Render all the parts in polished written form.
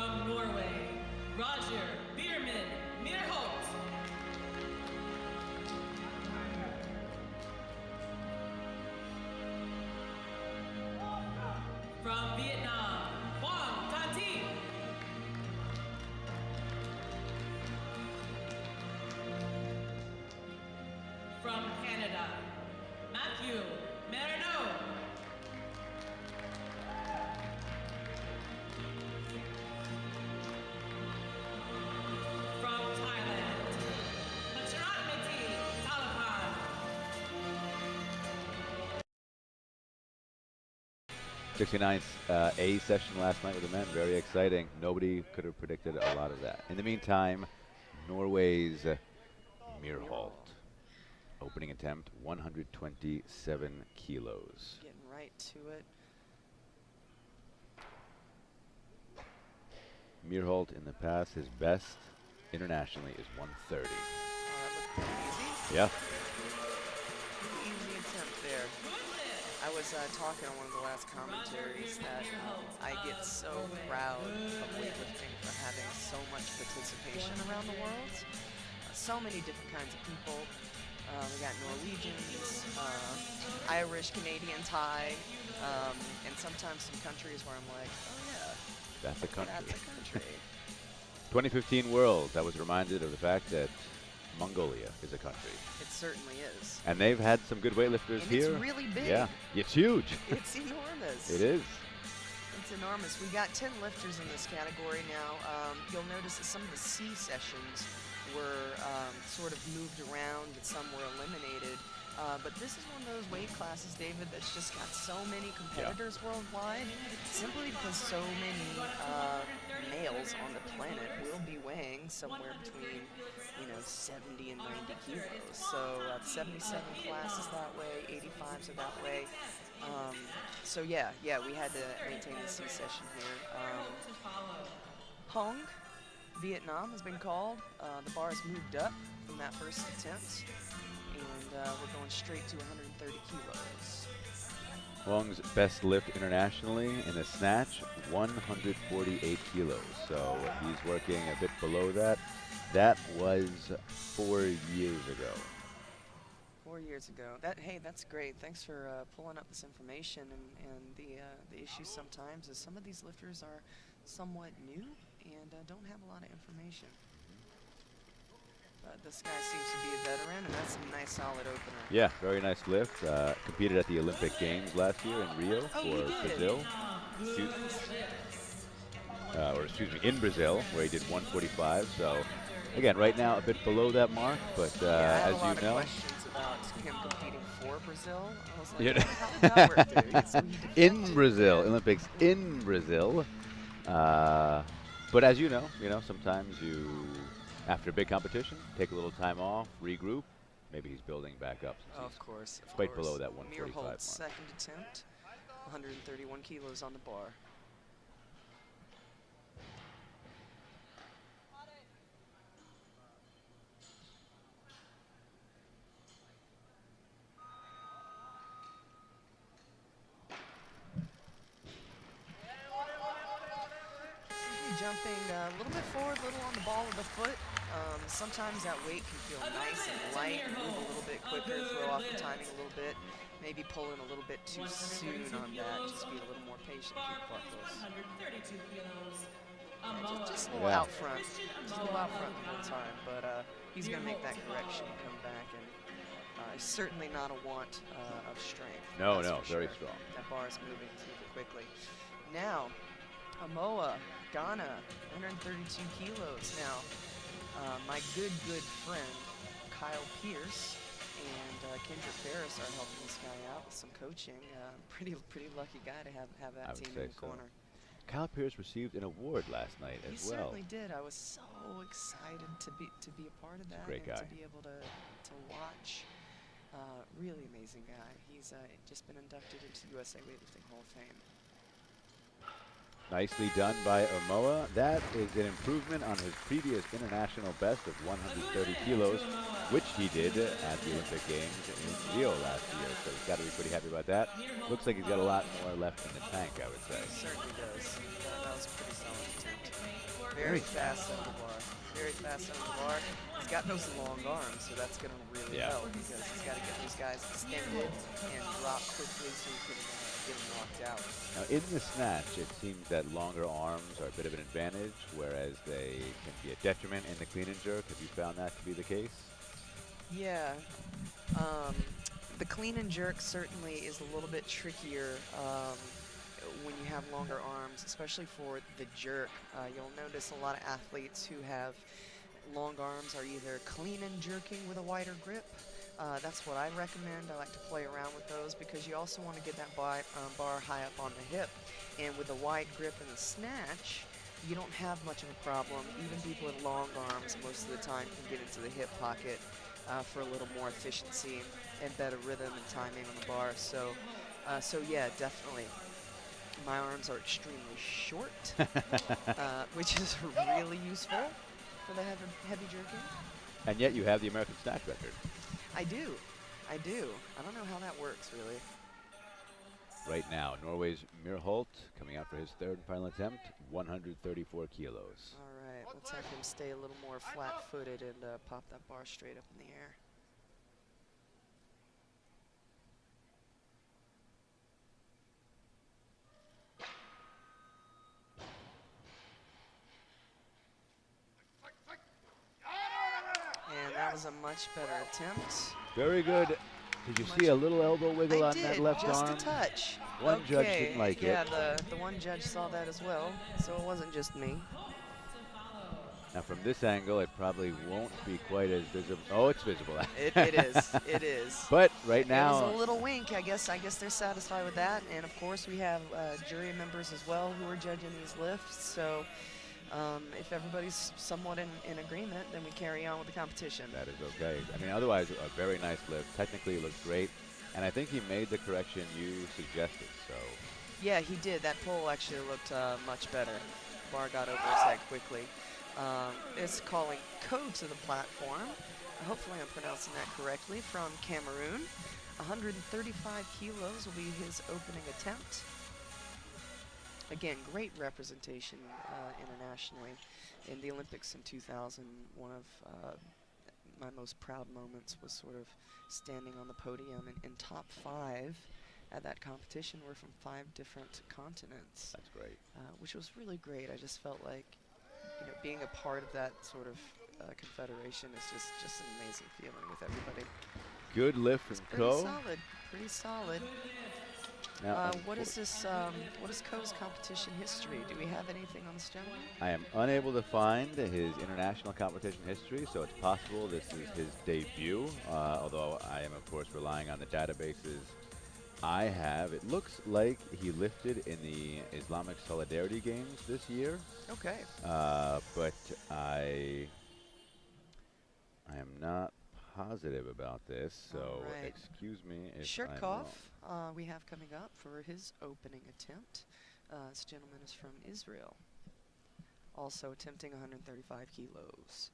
From Norway, Roger Bierman Mierholt. From Vietnam, Quang Thanh Thi. From Canada, Matthew Marino. From Thailand, Macharatmati Talapan. 69th A session last night with the men. Very exciting. Nobody could have predicted a lot of that. In the meantime, Norway's Mierholt. Opening attempt, 127 kilos. Getting right to it. Mierholt in the past, his best internationally is 130. That looked pretty easy. Yeah. Easy attempt there. I was talking on one of the last commentaries that I get so proud of weightlifting for having so much participation around the world. So many different kinds of people. We got Norwegians, Irish, Canadian, Thai, and sometimes some countries where I'm like, oh yeah, That's a country. that's a country. 2015 Worlds, I was reminded of the fact that Mongolia is a country. It certainly is. And they've had some good weightlifters And here. it's really big. Yeah, it's huge. It's enormous. It is. It's enormous. We got 10 lifters in this category now. You'll notice that some of the C sessions were sort of moved around and some were eliminated. But this is one of those weight classes, David, that's just got so many competitors worldwide, simply because so many males on the planet will be weighing somewhere between, 70 and 90 kilos. So 77 classes that way, 85s are that way. So yeah, we had to maintain the C session here. Hong, Vietnam has been called. The bar has moved up from that first attempt, and we're going straight to 130 kilos. Wong's best lift internationally in a snatch, 148 kilos. So he's working a bit below that. That was 4 years ago. 4 years ago. Hey, that's great. Thanks for pulling up this information. And the issue sometimes is some of these lifters are somewhat new and don't have a lot of information. But this guy seems to be a veteran, and that's a nice, solid opener. Yeah, very nice lift. Competed at the Olympic Games last year in Rio for Brazil. In Brazil, where he did 145. So, again, right now a bit below that mark, but yeah, as you know. Questions about him competing for Brazil. I was like, Yeah. how did that work, dude? So in Brazil, Olympics in Brazil. But as you know, sometimes you, after a big competition, take a little time off, regroup. Maybe he's building back up. Of course. Quite below that 145 mark. Mierholt's second attempt, 131 kilos on the bar. Jumping a little bit forward, a little on the ball of the foot. Sometimes that weight can feel nice and light, move a little bit quicker, throw off the timing a little bit, maybe pull in a little bit too soon on that. Just be a little more patient, keep part close. Just a little out front. Just a little out front the whole time, but he's going to make that correction and come back, and certainly not a want of strength. No, very strong. That bar is moving quickly. Now, Amoa, Ghana, 132 kilos now. My good friend, Kyle Pierce and Kendra Ferris are helping this guy out with some coaching. Pretty lucky guy to have that team in the corner. Kyle Pierce received an award last night as well. He certainly did. I was so excited to be a part of that. Great guy. And to be able to watch. Really amazing guy. He's just been inducted into USA Weightlifting Hall of Fame. Nicely done by Omoa. That is an improvement on his previous international best of 130 kilos, which he did at the Olympic Games in Rio last year. So he's got to be pretty happy about that. Looks like he's got a lot more left in the tank, I would say. Certainly does. That was a pretty solid attempt. Very Very fast on the bar. Very fast on the bar. He's got those long arms, so that's going to really Yeah. help because he's got to get these guys extended and drop quickly so he can get them knocked out. Now, in the snatch, it seems that longer arms are a bit of an advantage, whereas they can be a detriment in the clean and jerk. Have you found that to be the case? Yeah. The clean and jerk certainly is a little bit trickier when you have longer arms, especially for the jerk. You'll notice a lot of athletes who have long arms are either clean and jerking with a wider grip. That's what I recommend. I like to play around with those because you also want to get that bar high up on the hip. And with the wide grip and the snatch, you don't have much of a problem. Even people with long arms most of the time can get into the hip pocket for a little more efficiency and better rhythm and timing on the bar. So yeah, definitely. My arms are extremely short, which is really useful for the heavy jerking. And yet you have the American snatch record. I do. I don't know how that works, really. Right now, Norway's Myrholt coming out for his third and final attempt, 134 kilos. All right, let's have him stay a little more flat-footed and pop that bar straight up in the air. And that was a much better attempt. Very good. Did you see a little elbow wiggle on that left just arm? a touch. One judge didn't like it. Yeah, the one judge saw that as well, so it wasn't just me. Now from this angle, it probably won't be quite as visible. Oh, it's visible. It is. It is. But right now, it was a little wink. I guess they're satisfied with that. And of course, we have jury members as well who are judging these lifts. So if everybody's somewhat in agreement, then we carry on with the competition. that is okay. I mean, otherwise, a very nice lift. Technically, it looks great. And I think he made the correction you suggested. So Yeah, he did. That pull actually looked much better. Bar got over his head quickly. It's calling code to the platform. Hopefully I'm pronouncing that correctly. From Cameroon. 135 kilos will be his opening attempt. Again, great representation internationally. In the Olympics in 2000, one of my most proud moments was sort of standing on the podium and top 5 at that competition were from 5 different continents. that's great. Which was really great. I just felt like, being a part of that sort of confederation is just an amazing feeling with everybody. Good lift from Ko. Pretty solid. Now, What is this? What is Ko's competition history? Do we have anything on this gentleman? I am unable to find his international competition history, so it's possible this is his debut, although I am, of course, relying on the databases I have. It looks like he lifted in the Islamic Solidarity Games this year, Okay. but I am not positive about this, so All right. excuse me if I'm Shirkov, wrong. we have coming up for his opening attempt. This gentleman is from Israel, also attempting 135 kilos,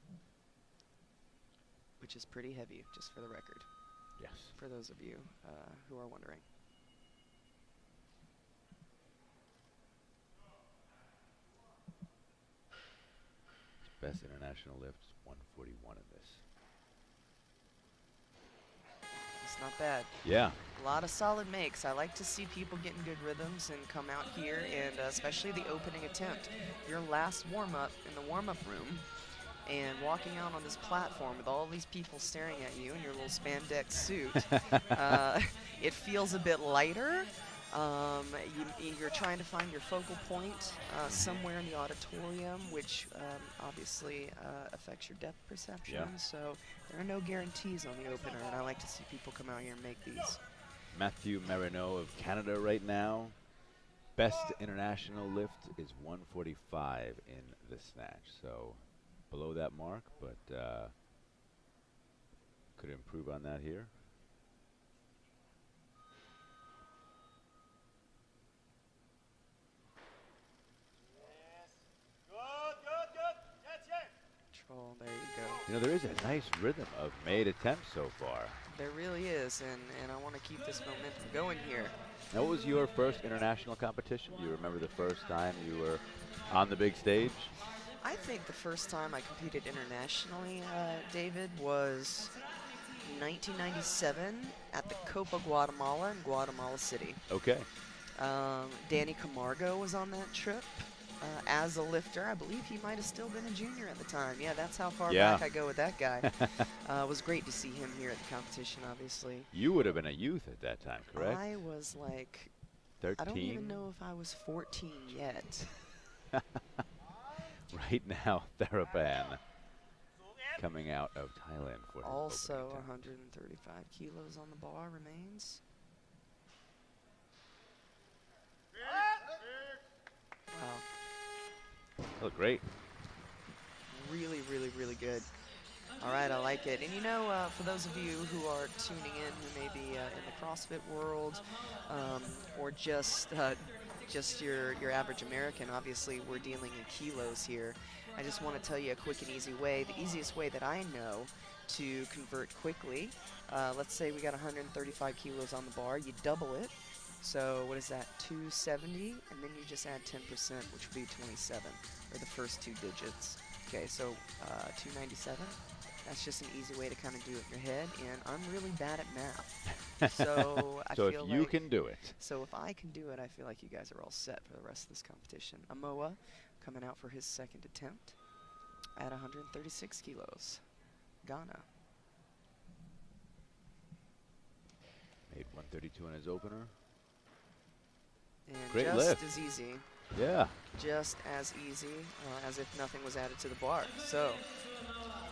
which is pretty heavy, just for the record, Yes. for those of you who are wondering. His best international lift is 141 in this. It's not bad. Yeah. A lot of solid makes. I like to see people getting good rhythms and come out here, and especially the opening attempt. Your last warm-up in the warm-up room, and walking out on this platform with all these people staring at you in your little spandex suit, it feels a bit lighter. You're trying to find your focal point somewhere in the auditorium, which obviously affects your depth perception. Yeah. So there are no guarantees on the opener, and I like to see people come out here and make these. Matthew Marino of Canada right now. Best international lift is 145 in the snatch. So below that mark, but could improve on that here. You know, there is a nice rhythm of made attempts so far. There really is, and I want to keep this momentum going here. Now, what was your first international competition? Do you remember the first time you were on the big stage? I think the first time I competed internationally, David, was 1997 at the Copa Guatemala in Guatemala City. Okay. Danny Camargo was on that trip as a lifter. I believe he might have still been a junior at the time. Yeah, that's how far Yeah. back I go with that guy. It was great to see him here at the competition, obviously. You would have been a youth at that time, correct? I was like, 13? I don't even know if I was 14 yet. Right now, Therapan coming out of Thailand for his Also, opening attempt. 135 kilos on the bar remains. Wow. Oh, great. Really, really, really good. All right, I like it. And you know, for those of you who are tuning in, who may be in the CrossFit world, or just your average American, obviously we're dealing in kilos here. I just want to tell you a quick and easy way. The easiest way that I know to convert quickly. Let's say we got 135 kilos on the bar. You double it. So what is that? 270, and then you just add 10%, which would be 27, or the first two digits. Okay, so 297. That's just an easy way to kind of do it in your head, and I'm really bad at math. So I So feel if you like, can do it. so if I can do it, I feel like you guys are all set for the rest of this competition. Amoa coming out for his second attempt at 136 kilos. Ghana. Made 132 in his opener. And Great just lift. as easy, Yeah. just as easy as if nothing was added to the bar. So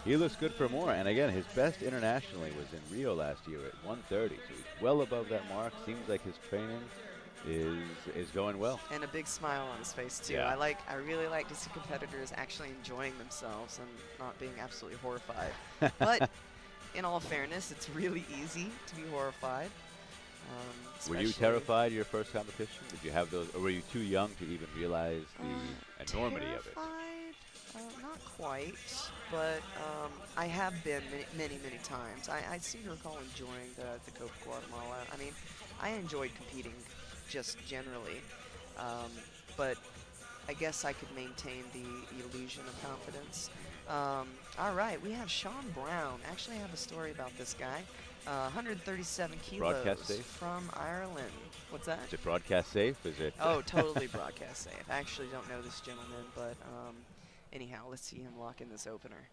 He looks good for more. And again, his best internationally was in Rio last year at 130. So he's well above that mark. Seems like his training is going well. and a big smile on his face too. Yeah. I really like to see competitors actually enjoying themselves and not being absolutely horrified. But in all fairness, it's really easy to be horrified. Were you especially- terrified your first competition? Did you have those, or were you too young to even realize the enormity of it? Terrified? Not quite, but I have been many times. I seem to recall enjoying the Copa Guatemala. I mean, I enjoyed competing just generally, but I guess I could maintain the illusion of confidence. All right, we have Sean Brown. Actually, I have a story about this guy. 137 kilos Broadcast safe? from Ireland. What's that? Is it broadcast safe? Is it? Oh, totally broadcast safe. I actually don't know this gentleman, but anyhow, let's see him lock in this opener.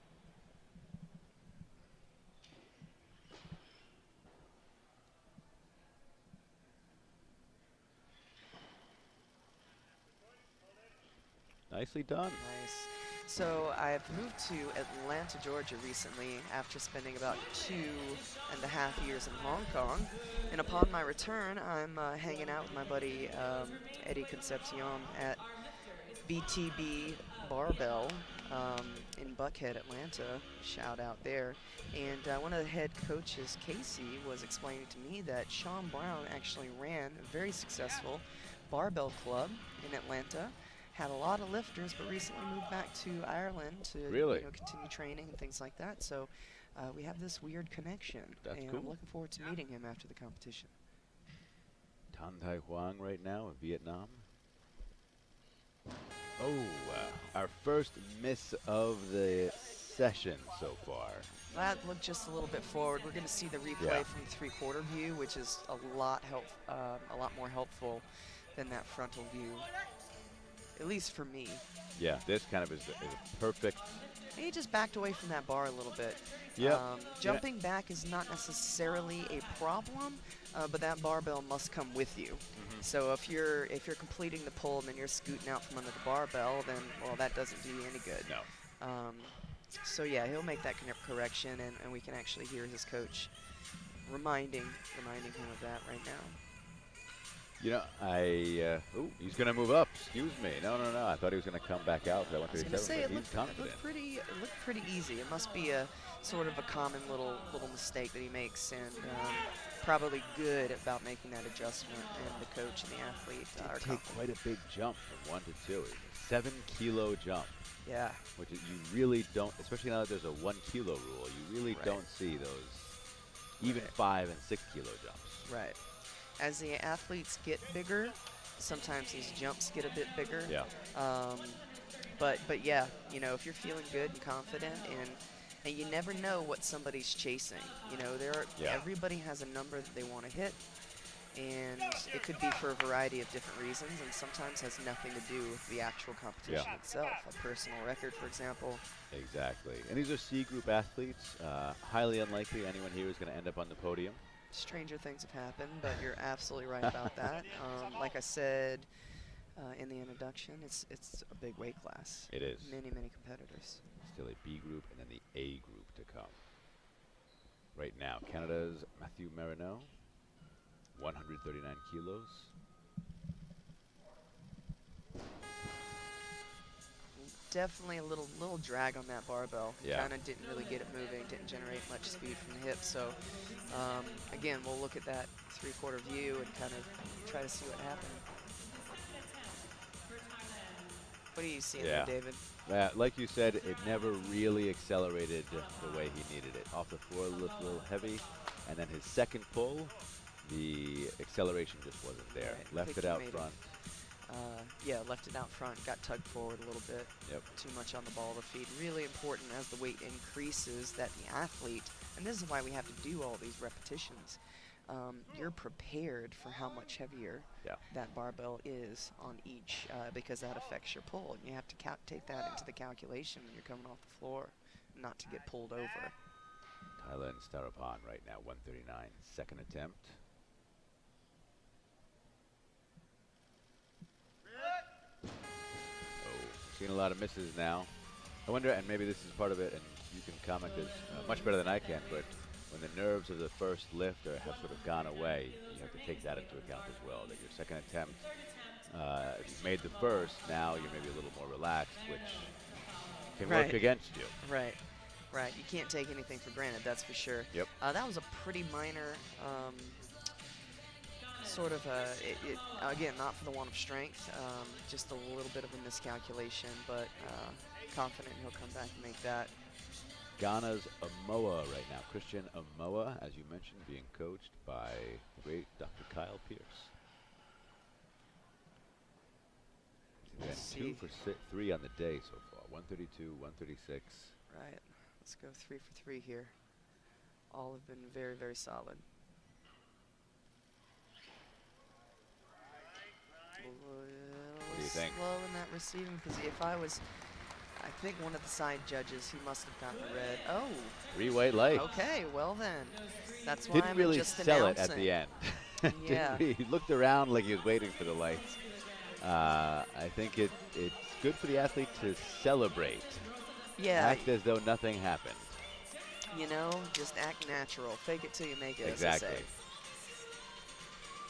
Nicely done. Nice. So I've moved to Atlanta, Georgia recently after spending about 2.5 years in Hong Kong. And upon my return, I'm hanging out with my buddy Eddie Concepcion at BTB Barbell in Buckhead, Atlanta. Shout out there. And one of the head coaches, Casey, was explaining to me that Sean Brown actually ran a very successful barbell club in Atlanta. Had a lot of lifters, but recently moved back to Ireland to Really? continue training and things like that. So we have this weird connection, That's and cool. I'm looking forward to meeting him after the competition. Tan Tai Huang right now in Vietnam. Oh, our first miss of the session so far. That looked just a little bit forward. We're going to see the replay Yeah. from the three-quarter view, which is a lot more helpful than that frontal view, at least for me. Yeah, this kind of is a perfect. He just backed away from that bar a little bit. Yep. Jumping back is not necessarily a problem, but that barbell must come with you. So if you're completing the pull and then you're scooting out from under the barbell, then well, that doesn't do you any good. No. So yeah, he'll make that correction, and we can actually hear his coach reminding him of that right now. You know, he's going to move up. Excuse me. No, no, no. I thought he was going to come back out for that I was gonna 137, say but it he's looked confident. it looked pretty easy. It must be a sort of a common little mistake that he makes, and probably good about making that adjustment. And the coach and the athlete are Did take confident. quite a big jump from 1 to 2. It was a 7-kilo jump, Yeah, which you really don't, especially now that there's a 1 kilo rule, you really Right. don't see those even Right. 5 and 6 kilo jumps. right. As the athletes get bigger, sometimes these jumps get a bit bigger. Yeah. Um, but yeah, if you're feeling good and confident, and you never know what somebody's chasing. Yeah. Everybody has a number that they want to hit, and it could be for a variety of different reasons, and sometimes has nothing to do with the actual competition Yeah. itself. A personal record, for example. Exactly. And these are C group athletes. Highly unlikely anyone here is going to end up on the podium. Stranger things have happened, but you're absolutely right about that. Like I said in the introduction, it's a big weight class. It is. Many competitors. Still a B group and then the A group to come. Right now, Canada's Matthew Marino, 139 kilos. Definitely a little drag on that barbell. Yeah. Kind of didn't really get it moving, didn't generate much speed from the hips. So again, we'll look at that three-quarter view and kind of try to see what happened. What are you seeing there, David? Like you said, it never really accelerated the way he needed it. Off the floor, looked a little heavy, and then his second pull, the acceleration just wasn't there. Right. Left it out front. Yeah, left it out front, got tugged forward a little bit. Yep. Too much on the ball to feed. Really important as the weight increases that the athlete, and this is why we have to do all these repetitions, you're prepared for how much heavier that barbell is on each, because that affects your pull. And you have to take that into the calculation when you're coming off the floor, not to get pulled over. Thailand Starapan right now, 139, second attempt. Seeing a lot of misses now. I wonder, and maybe this is part of it, and you can comment this much better than I can, but when the nerves of the first lift have sort of gone away, you have to take that into account as well, that your second attempt, if you've made the first, now you're maybe a little more relaxed, which can work against you. Right. You can't take anything for granted, that's for sure. Yep. That was a pretty minor sort of, again, not for the want of strength, just a little bit of a miscalculation, but confident he'll come back and make that. Ghana's Amoa right now. Christian Amoa, as you mentioned, being coached by the great Dr. Kyle Pierce. He's been 2 for 3 on the day so far. 132, 136. Right. Let's go 3 for 3 here. All have been very solid. What do you think? Slow in that receiving position. I think one of the side judges, he must have gotten a red. Oh. 3 white lights. Okay, well then. That's why Didn't I'm really just sell announcing. it at the end. Yeah. He looked around like he was waiting for the lights. I think it's good for the athlete to celebrate. Yeah. Act as though nothing happened. Just act natural. Fake it till you make it, Exactly. as they say.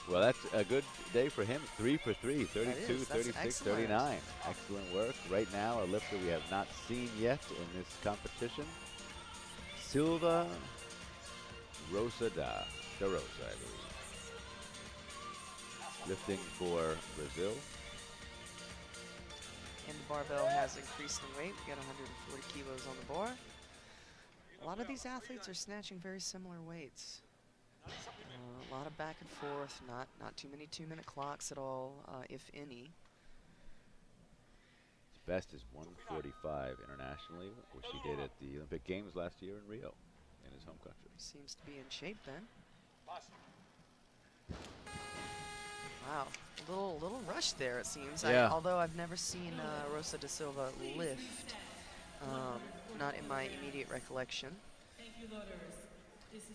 Well, that's a good day for him. 3 for 3, 32, That's 36, excellent. 39. Excellent work. Right now, a lifter we have not seen yet in this competition. Silva Rosa da Rosa, I believe. Lifting for Brazil. And the barbell has increased in weight. We got 140 kilos on the bar. A lot of these athletes are snatching very similar weights. A lot of back and forth, not too many 2-minute clocks at all, if any. His best is 145 internationally, which he did at the Olympic Games last year in Rio, in his home country. Seems to be in shape then. Wow, a little rush there it seems. Yeah. Although I've never seen Rosa da Silva lift, not in my immediate recollection.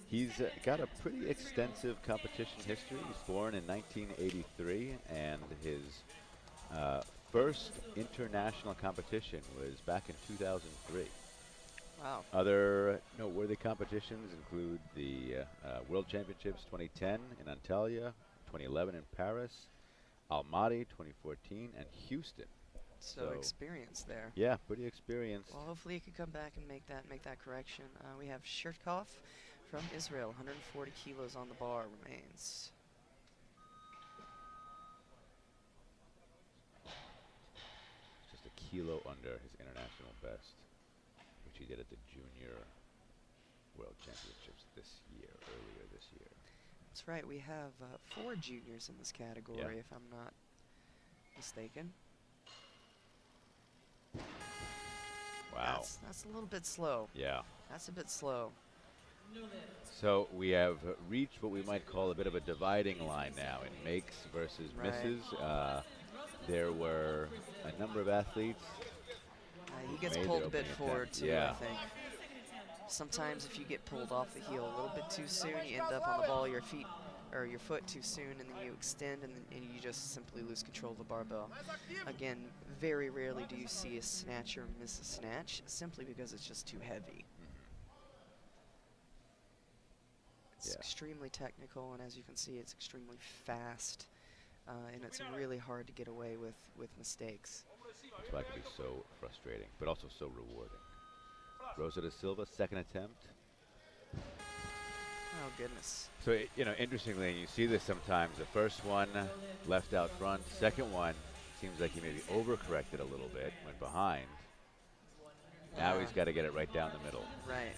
He's got a pretty extensive competition history. He's born in 1983, and his first international competition was back in 2003. Wow. Other noteworthy competitions include the World Championships 2010 in Antalya, 2011 in Paris, Almaty 2014, and Houston. So experience there. Yeah, pretty experienced. Well, hopefully he could come back and make that correction. We have Shirkov from Israel, 140 kilos on the bar remains. Just a kilo under his international best, which he did at the Junior World Championships earlier this year. That's right. We have 4 juniors in this category, if I'm not mistaken. Wow. That's a little bit slow. Yeah. That's a bit slow. So we have reached what we might call a bit of a dividing line now in makes versus misses. There were a number of athletes. He gets made pulled their a bit opening forward attempt. too, I think. Sometimes if you get pulled off the heel a little bit too soon, you end up on the ball of your feet or your foot too soon, and then you extend, and you just simply lose control of the barbell. Again, very rarely do you see a snatcher miss a snatch, simply because it's just too heavy. It's extremely technical, and as you can see, it's extremely fast, and it's really hard to get away with mistakes. That's why it can be so frustrating, but also so rewarding. Rosa da Silva, second attempt. Oh, goodness. So, interestingly, you see this sometimes. The first one left out front. Second one seems like he maybe overcorrected a little bit, went behind. Now he's got to get it right down the middle. Right.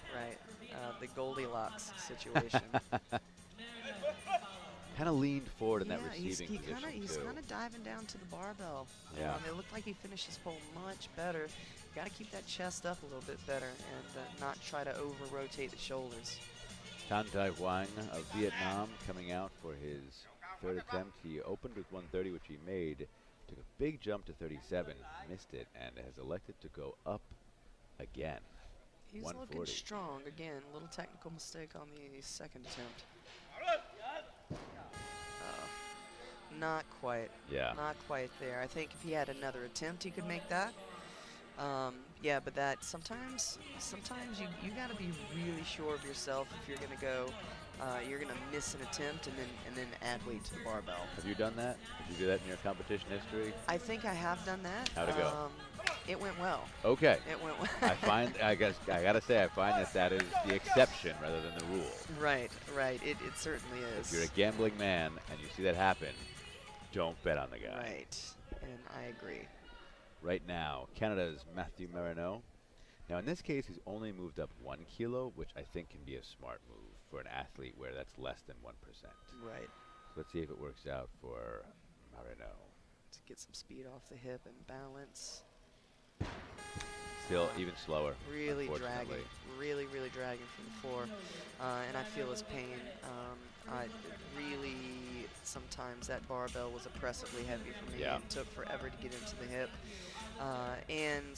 The Goldilocks situation. Kind of leaned forward in that receiving position, he's kind of diving down to the barbell. Yeah. It looked like he finished his pull much better. Got to keep that chest up a little bit better and not try to over-rotate the shoulders. Tan Tai Wang of Vietnam coming out for his third attempt. He opened with 130, which he made. Took a big jump to 37, missed it, and has elected to go up again. He's 140. looking strong. Again, a little technical mistake on the second attempt. Not quite. Yeah. Not quite there. I think if he had another attempt, he could make that. Yeah, but that sometimes you got to be really sure of yourself if you're gonna go. You're gonna miss an attempt and then add weight to the barbell. Have you done that? Did you do that in your competition history? I think I have done that. How'd it go? It went well. Okay. It went well. I gotta say, I find that is the exception rather than the rule. Right. It certainly is. If you're a gambling man and you see that happen, don't bet on the guy. Right, and I agree. Right now, Canada's Matthew Marino. Now, in this case, he's only moved up 1 kilo, which I think can be a smart move for an athlete where that's less than 1%. Right. So let's see if it works out for Marino. To get some speed off the hip and balance. Still even slower. Really dragging. unfortunately. Really dragging from the floor. And I feel his pain. Sometimes that barbell was oppressively heavy for me. Yeah. It took forever to get into the hip. And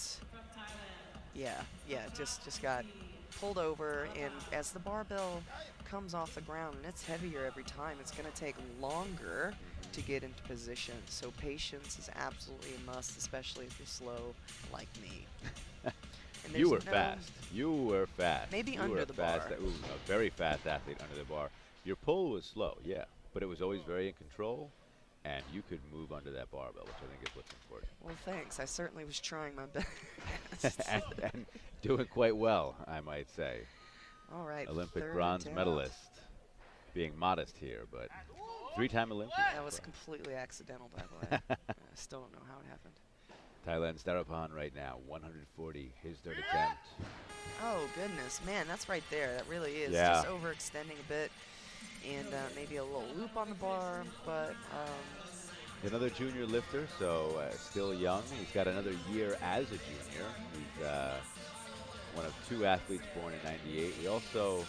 just got pulled over, and as the barbell comes off the ground and it's heavier every time, it's going to take longer to get into position. So patience is absolutely a must, especially if you're slow like me. And You were there's no- fast. You were fast. Maybe You under were the fast. bar. Ooh, a very fast athlete under the bar. Your pull was slow, yeah, but it was always very in control, and you could move under that barbell, which I think is what's important. Well, thanks. I certainly was trying my best. and doing quite well, I might say. All right. Olympic third bronze attempt. medalist. Being modest here, but 3-time Olympian. That was completely accidental, by the way. I still don't know how it happened. Thailand Starapan right now, 140, his third attempt. Oh, goodness. Man, that's right there. That really is. Yeah. Just overextending a bit. And maybe a little loop on the bar, but Another junior lifter, so still young. He's got another year as a junior. He's one of 2 athletes born in '98. We also,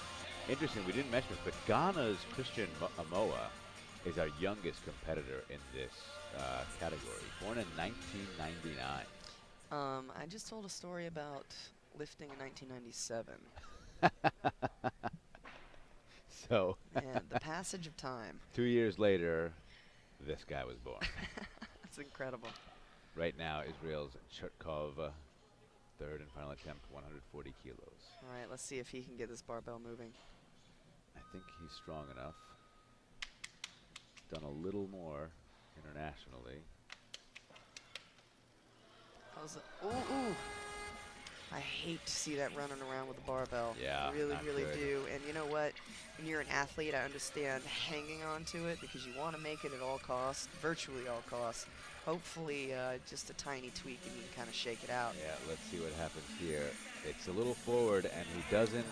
interesting, we didn't mention it, but Ghana's Christian Amoa is our youngest competitor in this category, born in 1999. I just told a story about lifting in 1997. So, And the passage of time. 2 years later, this guy was born. That's incredible. Right now, Israel's Chertkov, third and final attempt, 140 kilos. All right, let's see if he can get this barbell moving. I think he's strong enough. done a little more internationally. Ooh, ooh. I hate to see that running around with the barbell. Yeah, Really, not really good. do. And you know what? When you're an athlete, I understand hanging on to it because you want to make it at all costs, virtually all costs. Hopefully, just a tiny tweak and you can kind of shake it out. Yeah, let's see what happens here. It's a little forward, and he doesn't.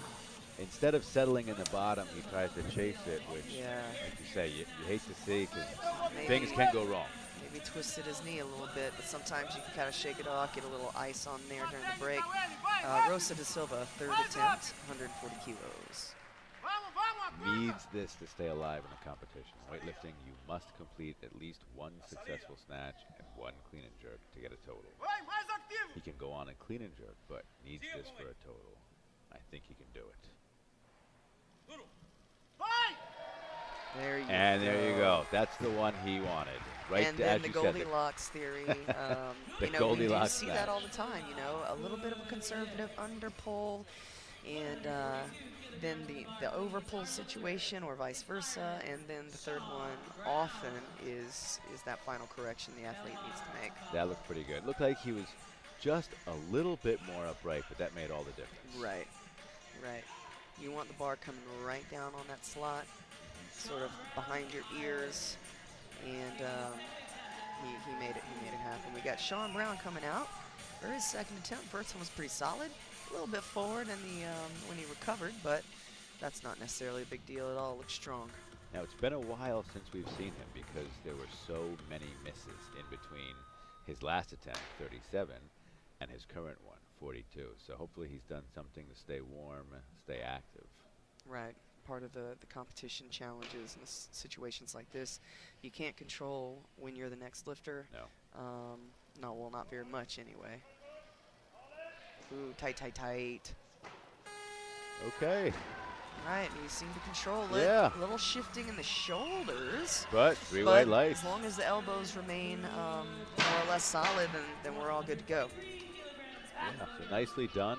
Instead of settling in the bottom, he tries to chase it, which, Yeah. like you say, you hate to see because Maybe, things can go wrong. maybe twisted his knee a little bit, but sometimes you can kind of shake it off, get a little ice on there during the break. Rosa da Silva, third attempt, 140 kilos. Needs this to stay alive in the competition. Weightlifting, you must complete at least one successful snatch and one clean and jerk to get a total. He can go on and clean and jerk, but needs this for a total. I think he can do it. There you go. And there you go. That's the one he wanted. Right And as then the you said. Goldilocks theory. The you know, Goldilocks we do see that all the time. You know, a little bit of a conservative underpull, and then the overpull situation, or vice versa. And then the third one often is that final correction the athlete needs to make. That looked pretty good. Looked like he was just a little bit more upright, but that made all the difference. Right, right. You want the bar coming right down on that slot, sort of behind your ears, and he made it. He made it happen. We got Sean Brown coming out for his second attempt. First one was pretty solid, a little bit forward in the when he recovered, but that's not necessarily a big deal at all. Looks strong. Now, it's been a while since we've seen him because there were so many misses in between his last attempt, 37, and his current one, 42. So hopefully he's done something to stay warm, stay active. Right. Part of the competition challenges in situations like this, you can't control when you're the next lifter. No. No, well, not very much anyway. Ooh, tight, tight, tight. Okay. Right, and you seem to control it. Yeah. A little shifting in the shoulders. But three white But lights. as long as the elbows remain more or less solid, then we're all good to go. Yeah, so nicely done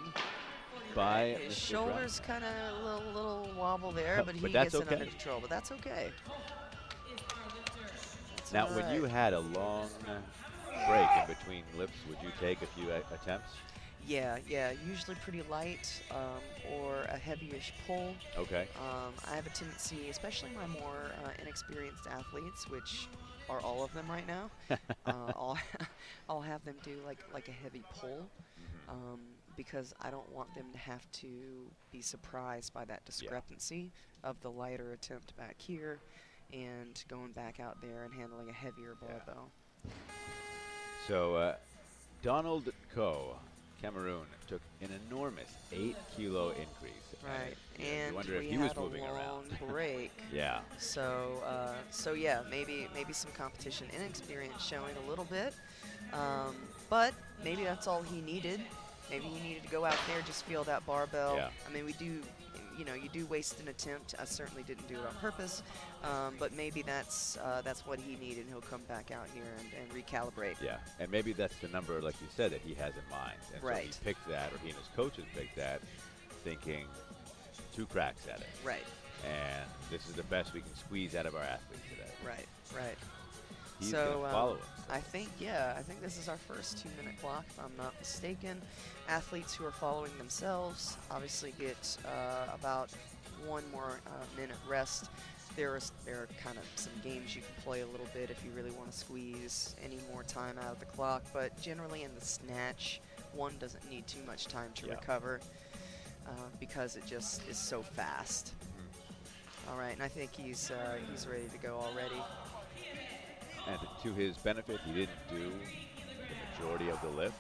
by His Mr. shoulders kind of a little wobble there, but he But gets that's it under okay. control. But that's okay. That's Now, all when you right. had a long break in between lifts, would you take a few attempts? Yeah, usually pretty light or a heavyish pull. Okay. I have a tendency, especially my more inexperienced athletes, which are all of them right now, I'll have them do like a heavy pull because I don't want them to have to be surprised by that discrepancy of the lighter attempt back here and going back out there and handling a heavier barbell. So Donald Coe, Cameroon, took an enormous 8-kilo increase. Right, You and wonder if we he was had a moving long around. break. Yeah. So, yeah, maybe some competition inexperience showing a little bit, but maybe that's all he needed. Maybe he needed to go out there, just feel that barbell. Yeah. I mean, you do waste an attempt. I certainly didn't do it on purpose, but maybe that's what he needed. He'll come back out here and recalibrate. Yeah, and maybe that's the number, like you said, that he has in mind. And so Right. he picked that, or he and his coaches picked that, thinking 2 cracks at it. Right, And this is the best we can squeeze out of our athletes today. right. He's So, going to follow him. I think this is our first 2-minute clock, if I'm not mistaken. Athletes who are following themselves obviously get about 1 more minute rest. There are kind of some games you can play a little bit if you really want to squeeze any more time out of the clock, but generally in the snatch, one doesn't need too much time to recover because it just is so fast. All right, and I think he's ready to go already. And to his benefit, he didn't do the majority of the lift,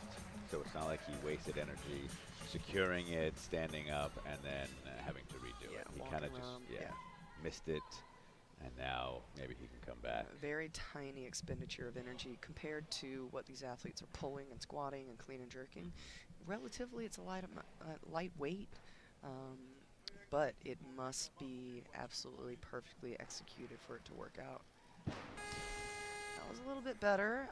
so it's not like he wasted energy securing it, standing up, and then having to redo it. He kind of just missed it, and now maybe he can come back. Very tiny expenditure of energy compared to what these athletes are pulling and squatting and clean and jerking. Relatively, it's a lightweight, but it must be absolutely perfectly executed for it to work out. That was a little bit better.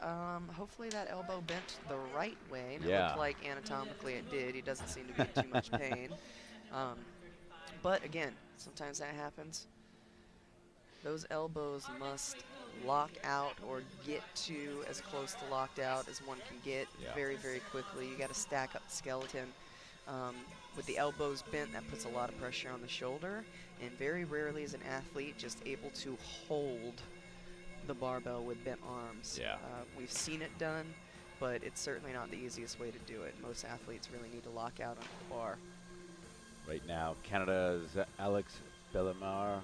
Hopefully that elbow bent the right way. And it looked like anatomically it did. He doesn't seem to be in too much pain. But again, sometimes that happens. Those elbows must lock out or get to as close to locked out as one can get Yeah. very, very quickly. You got to stack up the skeleton. With the elbows bent, that puts a lot of pressure on the shoulder, and very rarely is an athlete just able to hold the barbell with bent arms. Yeah. We've seen it done, but it's certainly not the easiest way to do it. Most athletes really need to lock out on the bar. Right now, Canada's Alex Bellemare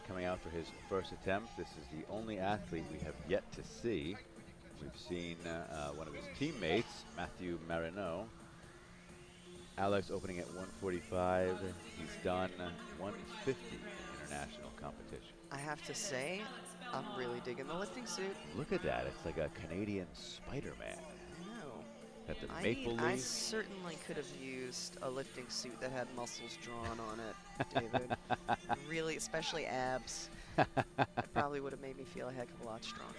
coming out for his first attempt. This is the only athlete we have yet to see. We've seen one of his teammates, Matthew Marino. Alex opening at 145. He's done 150 in international competition. I have to say, I'm really digging the lifting suit. Look at that. It's like a Canadian Spider-Man. I know. Got the I maple mean, I leaf. certainly could have used a lifting suit that had muscles drawn on it, David. Really, especially abs. That probably would have made me feel a heck of a lot stronger.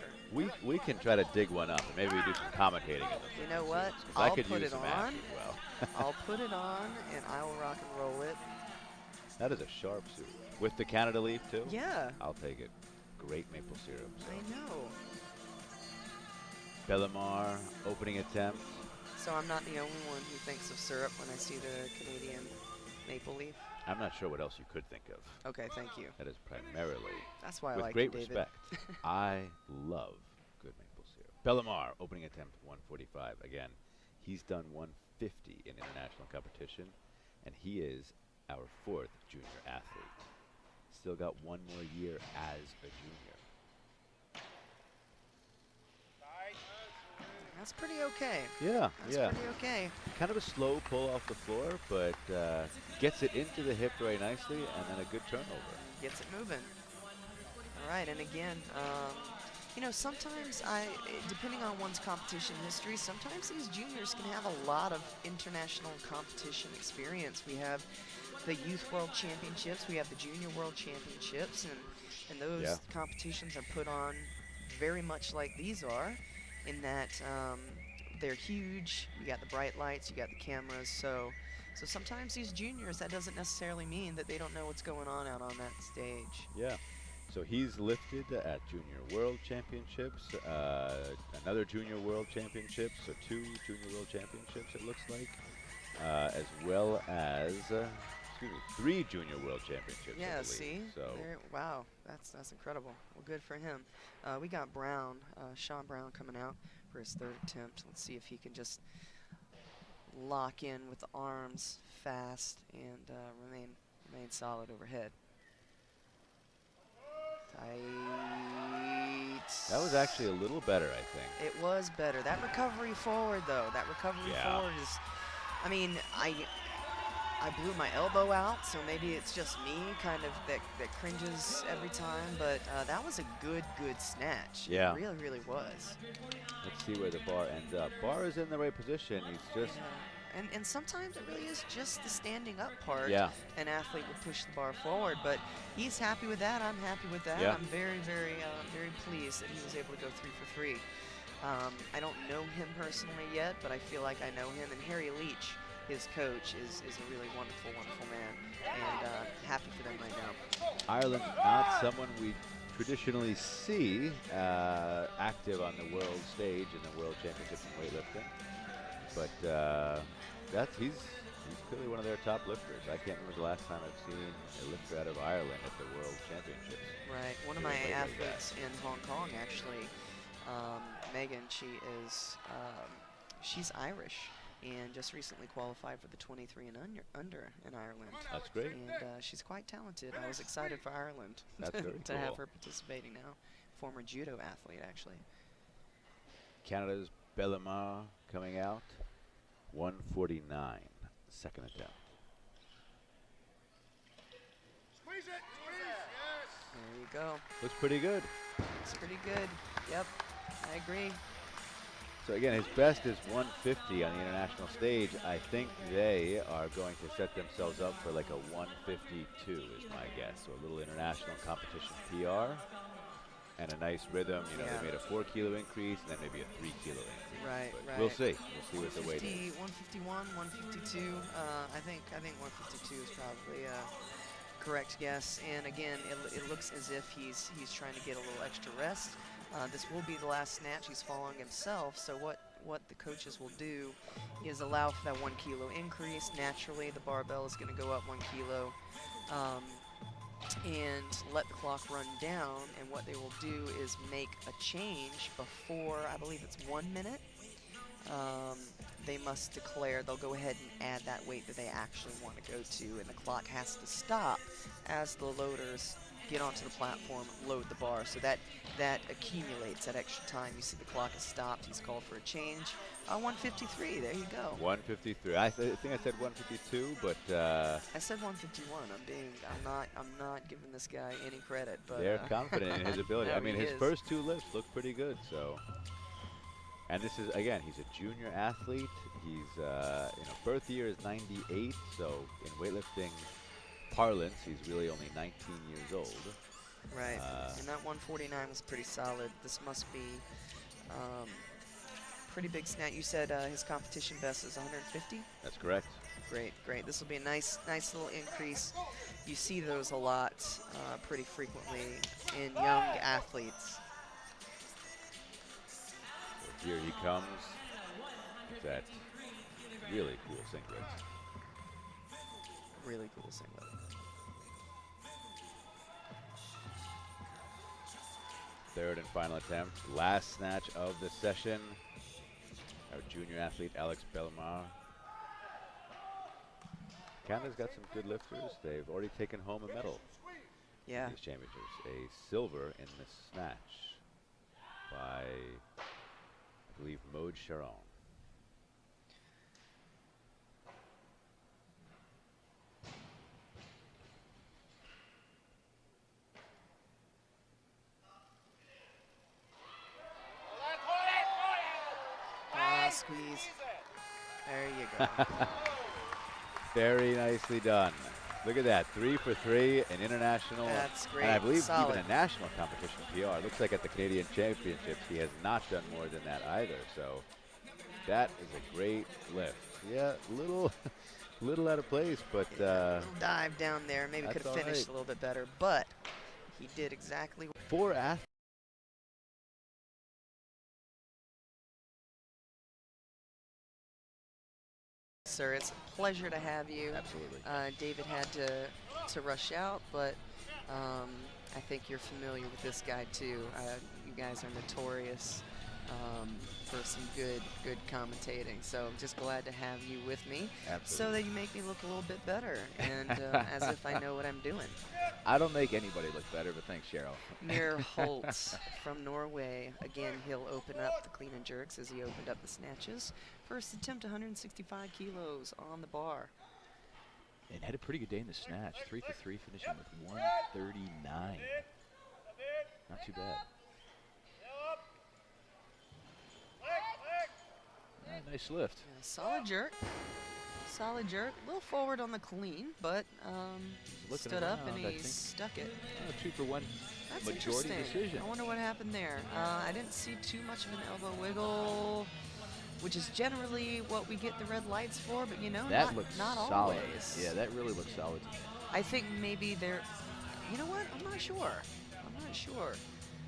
We can try to dig one up, and maybe we do some commentating in the You know what? 'cause I I'll could put use it some on. abs as well. I'll put it on, and I will rock and roll it. That is a sharp suit. With the Canada leaf, too? Yeah, I'll take it. Great maple syrup. So. I know. Bellemare, opening attempt. So I'm not the only one who thinks of syrup when I see the Canadian maple leaf. I'm not sure what else you could think of. Okay, thank you. That is primarily, That's why I with like great you, David. respect, I love good maple syrup. Bellemare, opening attempt 145. Again, he's done 150 in international competition, and he is our 4th junior athlete. Still got one more year as a junior. That's pretty okay. Yeah, That's yeah. pretty okay. Kind of a slow pull off the floor, but gets it into the hip very nicely, and then a good turnover. Gets it moving. All right, and again, you know, sometimes depending on one's competition history, sometimes these juniors can have a lot of international competition experience. We have the Youth World Championships, we have the Junior World Championships, and those Yeah. competitions are put on very much like these are, in that they're huge. You got the bright lights, you got the cameras, so sometimes these juniors, that doesn't necessarily mean that they don't know what's going on out on that stage. Yeah. So he's lifted at Junior World Championships, another Junior World Championships, so 2 Junior World Championships it looks like, as well as 3 Junior World Championships. I Yeah, believe. see? So Wow, that's incredible. Well, good for him. We got Brown, Sean Brown coming out for his 3rd attempt. Let's see if he can just lock in with the arms fast and remain solid overhead. Tight. that was actually a little better, I think. It was better. That recovery forward, though, that recovery Yeah. forward is, I mean, I blew my elbow out, so maybe it's just me kind of that cringes every time, but that was a good snatch. Yeah. It really, really was. Let's see where the bar ends up. Bar is in the right position. He's just, And sometimes it really is just the standing up part. Yeah. An athlete will push the bar forward, but he's happy with that. I'm happy with that. Yeah. I'm very, very, very pleased that he was able to go 3 for 3. I don't know him personally yet, but I feel like I know him. And Harry Leach, his coach, is a really wonderful, wonderful man, and happy for them right now. Ireland's not someone we traditionally see active on the world stage in the World Championships in weightlifting, but he's clearly one of their top lifters. I can't remember the last time I've seen a lifter out of Ireland at the World Championships. Right. One of Doing my weight like that. athletes in Hong Kong, actually, Megan, she's Irish and just recently qualified for the 23 and under in Ireland. That's great. And she's quite talented. I was excited for Ireland That's very to have cool. her participating now. Former judo athlete, actually. Canada's Bellemare coming out, 149, 2nd attempt. Squeeze it, squeeze, yes. There you go. Looks pretty good. It's pretty good. Yep, I agree. So again, his best is 150 on the international stage. I think they are going to set themselves up for like a 152 is my guess. So a little international competition PR and a nice rhythm. You know, Yeah. they made a 4 kilo increase and then maybe a 3 kilo increase. Right, But right. we'll see. We'll see what the weight is. 151, 152. I think 152 is probably Correct, yes. And again, it looks as if he's trying to get a little extra rest. This will be the last snatch. He's following himself. So what the coaches will do is allow for that 1 kilo increase. Naturally, the barbell is going to go up 1 kilo. And let the clock run down. And what they will do is make a change before, I believe it's 1 minute. They must declare, they'll go ahead and add that weight that they actually want to go to, and the clock has to stop as the loaders get onto the platform, load the bar. So that accumulates that extra time. You see the clock has stopped. He's called for a change. 153. There you go. 153. I think I said 152, but I said 151. I'm not giving this guy any credit, but they're confident in his ability. No, I mean, he his is. first 2 lifts look pretty good. So, and this is again, he's a junior athlete. He's birth year is 98. So in weightlifting parlance, he's really only 19 years old. Right, and that 149 was pretty solid. This must be pretty big snatch. You said his competition best is 150? That's correct. Great, great. This will be a nice little increase. You see those a lot pretty frequently in young athletes. So here he comes. That really cool singlet. Really cool singlet. Third and final attempt. Last snatch of the session. Our junior athlete, Alex Belmar. Canada's got some good lifters. They've already taken home a medal Yeah. in these championships. A silver in the snatch by, I believe, Maud Charon. Squeeze. There you go. Very nicely done. Look at that, 3 for 3 in international. That's great. And I believe Solid. even a national competition PR. Looks like at the Canadian Championships he has not done more than that either. So that is a great lift. Yeah, little out of place, but Little dive down there. Maybe that's could have all finished right. a little bit better, but he did exactly. 4 athletes. Sir, it's a pleasure to have you. Absolutely. David had to rush out, but I think you're familiar with this guy too. You guys are notorious for some good commentating. So I'm just glad to have you with me, Absolutely. so that you make me look a little bit better, and as if I know what I'm doing. I don't make anybody look better, but thanks, Cheryl. Mir Holtz from Norway. Again, he'll open up the clean and jerks as he opened up the snatches. First attempt, 165 kilos on the bar. And had a pretty good day in the snatch. 3 for 3, finishing with 139. Not too bad. Nice lift. Yeah, solid jerk. Solid jerk. A little forward on the clean, but Looking stood up and around, I he think. stuck it. 2 for 1. That's Majority interesting. decision. I wonder what happened there. I didn't see too much of an elbow wiggle, which is generally what we get the red lights for, but you know, That looks not solid. always. Yeah, that really looks solid to me. I think maybe they're, you know what? I'm not sure. I'm not sure.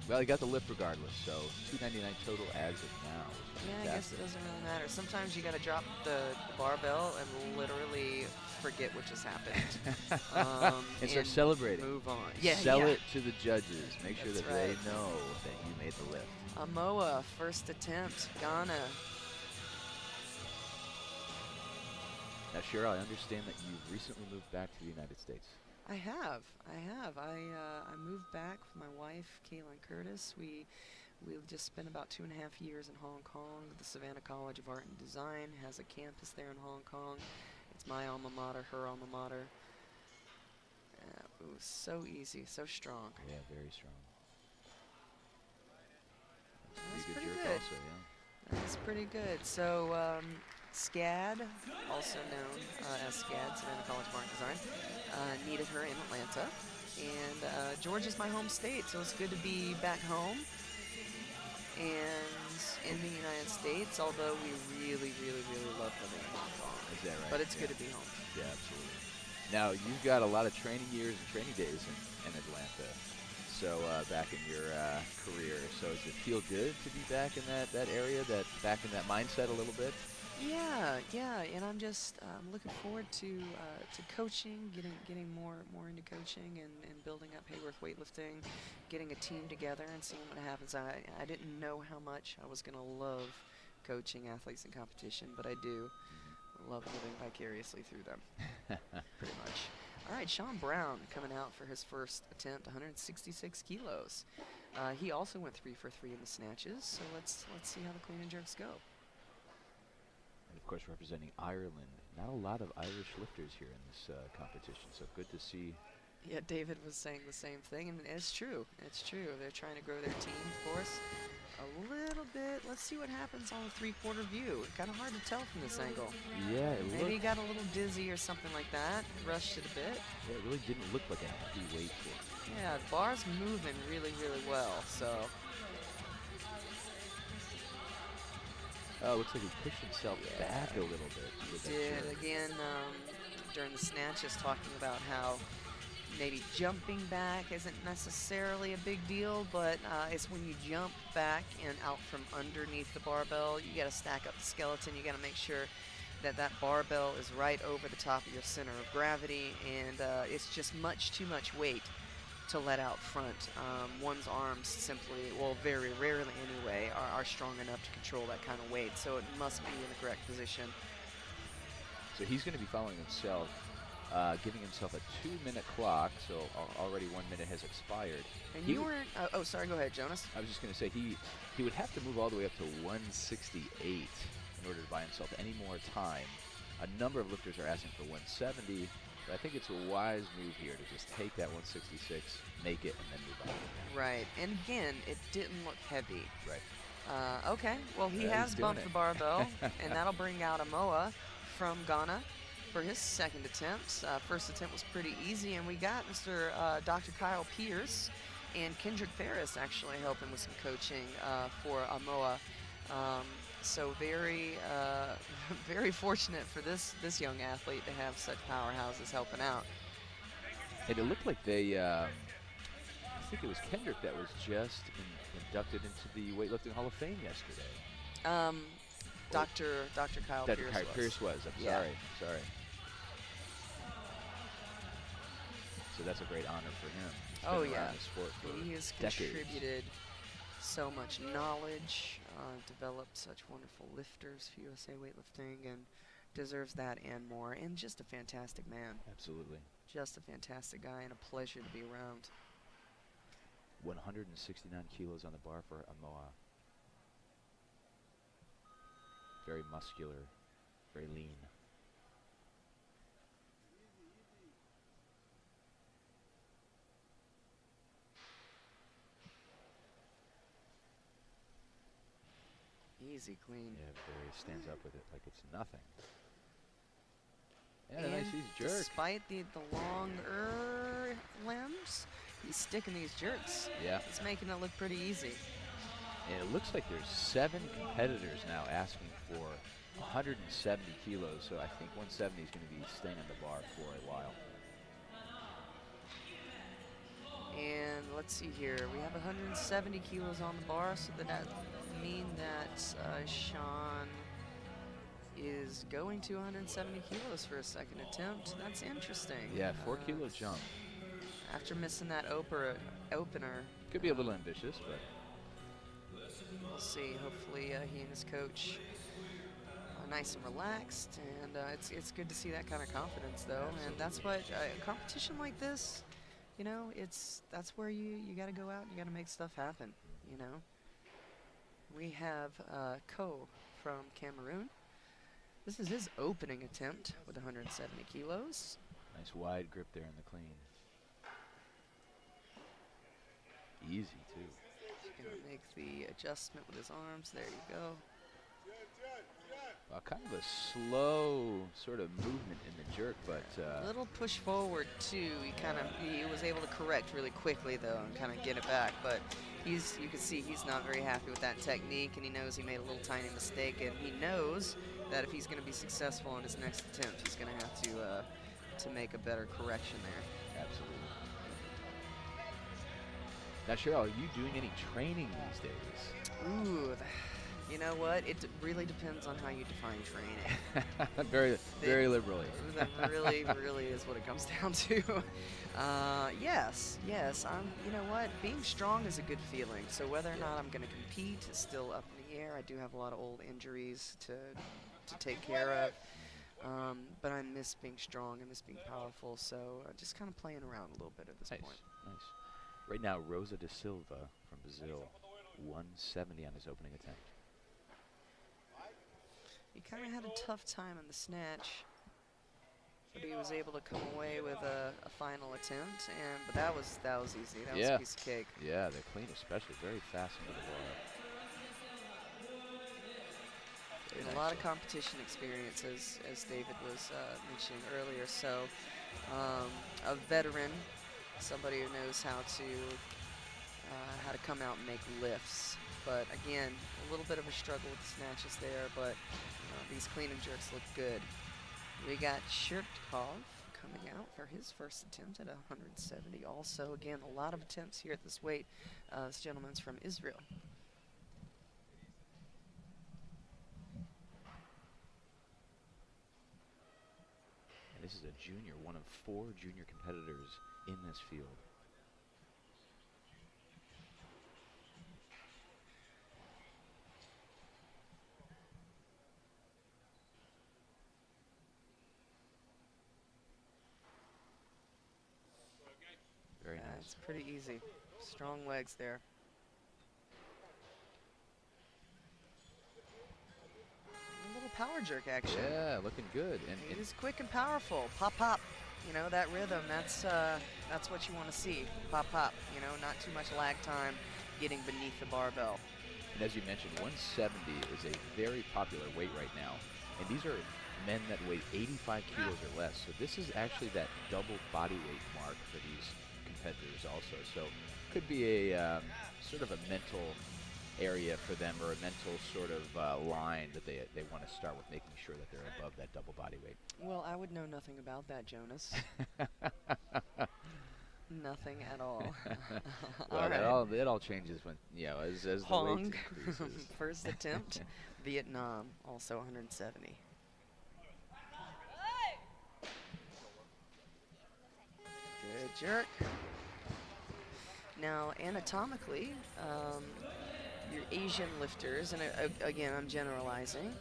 Well, he got the lift regardless, so 299 total as of now. Yeah, I guess it doesn't really matter. Sometimes you got to drop the barbell and literally forget what just happened. And start celebrating. Move on. Yeah, Sell yeah. it to the judges. Make sure That's that they right. know that you made the lift. Amoa, first attempt, Ghana. Now, Cheryl, I understand that you've recently moved back to the United States. I have. I moved back with my wife, Kaylin Curtis. We've just spent about 2.5 years in Hong Kong. The Savannah College of Art and Design has a campus there in Hong Kong. It's my alma mater, her alma mater. It was so easy, so strong. Yeah, very strong. That's Pretty pretty good jerk good. also, yeah. That's pretty good. So, SCAD, also known as SCAD, Savannah College of Art and Design, needed her in Atlanta. And Georgia's my home state, so it's good to be back home and in the United States, although we really, really, really love living in Hong Kong. Is that right? But it's Yeah. good to be home. Yeah, absolutely. Now, you've got a lot of training years and training days in Atlanta. So back in your career, so does it feel good to be back in that area, back in that mindset a little bit? Yeah, and I'm just looking forward to coaching, getting more into coaching and building up Hayworth weightlifting, getting a team together and seeing what happens. I didn't know how much I was gonna love coaching athletes in competition, but I do love living vicariously through them, pretty much. All right, Sean Brown coming out for his first attempt, 166 kilos. He also went 3 for 3 in the snatches, so let's see how the clean and jerks go. And of course, representing Ireland. Not a lot of Irish lifters here in this competition, so good to see. Yeah, David was saying the same thing, and it's true. It's true. They're trying to grow their team, of course, a little bit. Let's see what happens on the 3/4 view. Kind of hard to tell from this angle. Yeah, it Maybe he got a little dizzy or something like that. Rushed it a bit. Yeah, it really didn't look like a heavy weight kick. Yeah, the bar's moving really well. So Looks like he pushed himself back a little bit. he did again during the snatches, talking about how maybe jumping back isn't necessarily a big deal, but it's when you jump back and out from underneath the barbell, you got to stack up the skeleton. You got to make sure that barbell is right over the top of your center of gravity, and it's just much too much weight to let out front. One's arms simply, well, very rarely anyway, are strong enough to control that kind of weight, so it must be in the correct position. So he's going to be following himself, giving himself a 2-minute clock, so already 1 minute has expired. And you weren't, oh, sorry, go ahead, Jonas. I was just going to say, he would have to move all the way up to 168 in order to buy himself any more time. A number of lifters are asking for 170, but I think it's a wise move here to just take that 166, make it, and then move on. Right, and again, it didn't look heavy. Right. Okay, well, he Yeah, has he's doing bumped it. the barbell, and that'll bring out Amoa from Ghana for his second attempt. First attempt was pretty easy, and we got Mr. Dr. Kyle Pierce and Kendrick Ferris actually helping with some coaching for Amoa. So very, very fortunate for this young athlete to have such powerhouses helping out. And it looked like they, I think it was Kendrick that was just inducted into the Weightlifting Hall of Fame yesterday. Dr. Kyle Dr. Pierce Kyle was. Pierce was. I'm Yeah. sorry. So that's a great honor for him. He's Oh been around yeah, the sport for he has decades. contributed so much knowledge, developed such wonderful lifters for USA Weightlifting, and deserves that and more. And just a fantastic man, Absolutely. just a fantastic guy, and a pleasure to be around. 169 kilos on the bar for Amoa. Very muscular, very lean. Easy, clean. Yeah, very stands up with it like it's nothing. And a nice easy jerk. Despite the longer limbs, he's sticking these jerks. Yeah. It's making it look pretty easy. And it looks like there's 7 competitors now asking for 170 kilos, so I think 170 is going to be staying on the bar for a while. And let's see here, we have 170 kilos on the bar, so that mean that Sean is going to 170 kilos for a second attempt. That's interesting. Yeah, 4-kilo jump. After missing that opener. Could be a little ambitious, but We'll see. Hopefully he and his coach are nice and relaxed, and it's good to see that kind of confidence, though. Absolutely. And that's what a competition like this, you know, that's where you got to go out and you got to make stuff happen, you know. We have Ko from Cameroon. This is his opening attempt with 170 kilos. nice wide grip there in the clean. Easy, too. He's going to make the adjustment with his arms. There you go. Kind of a slow sort of movement in the jerk, but A little push forward too. He was able to correct really quickly though and kind of get it back. But you can see he's not very happy with that technique, and he knows he made a little tiny mistake, and he knows that if he's going to be successful in his next attempt, he's going to have to to make a better correction there. Absolutely. Now, Cheryl, are you doing any training these days? Ooh, you know what? It really depends on how you define training. Very liberally. That really, really is what it comes down to. Yes. You know what? Being strong is a good feeling. So whether or not I'm going to compete is still up in the air. I do have a lot of old injuries to take care of. But I miss being strong. I miss being powerful. So just kind of playing around a little bit at this Nice, point. nice. Right now, Rosa da Silva from Brazil, 170 on his opening attempt. He kind of had a tough time in the snatch, but he was able to come away with a final attempt. But that was easy. That was a piece of cake. Yeah, they're clean, especially very fast into the bar. And a lot of competition experience, as David was mentioning earlier. So a veteran, somebody who knows how to come out and make lifts. But again, a little bit of a struggle with the snatches there, but these clean and jerks look good. We got Shirtkov coming out for his first attempt at 170. Also, again, a lot of attempts here at this weight. This gentleman's from Israel. And this is a junior, one of 4 junior competitors in this field. Very nice. It's pretty easy. Strong legs there. A little power jerk action. Yeah, looking good. It is quick and powerful. Pop, pop. You know, that rhythm, that's what you want to see. Pop, pop. You know, not too much lag time getting beneath the barbell. And as you mentioned, 170 is a very popular weight right now. And these are men that weigh 85 kilos or less. So this is actually that double body weight mark for these competitors also. So could be a sort of a mental area for them, or a mental sort of line that they want to start with, making sure that they're above that double body weight. Well, I would know nothing about that, Jonas. Nothing at all. Well, it all changes when, as the weight increases. First attempt, Vietnam, also 170. Good jerk. Now, anatomically, your Asian lifters, and again, I'm generalizing,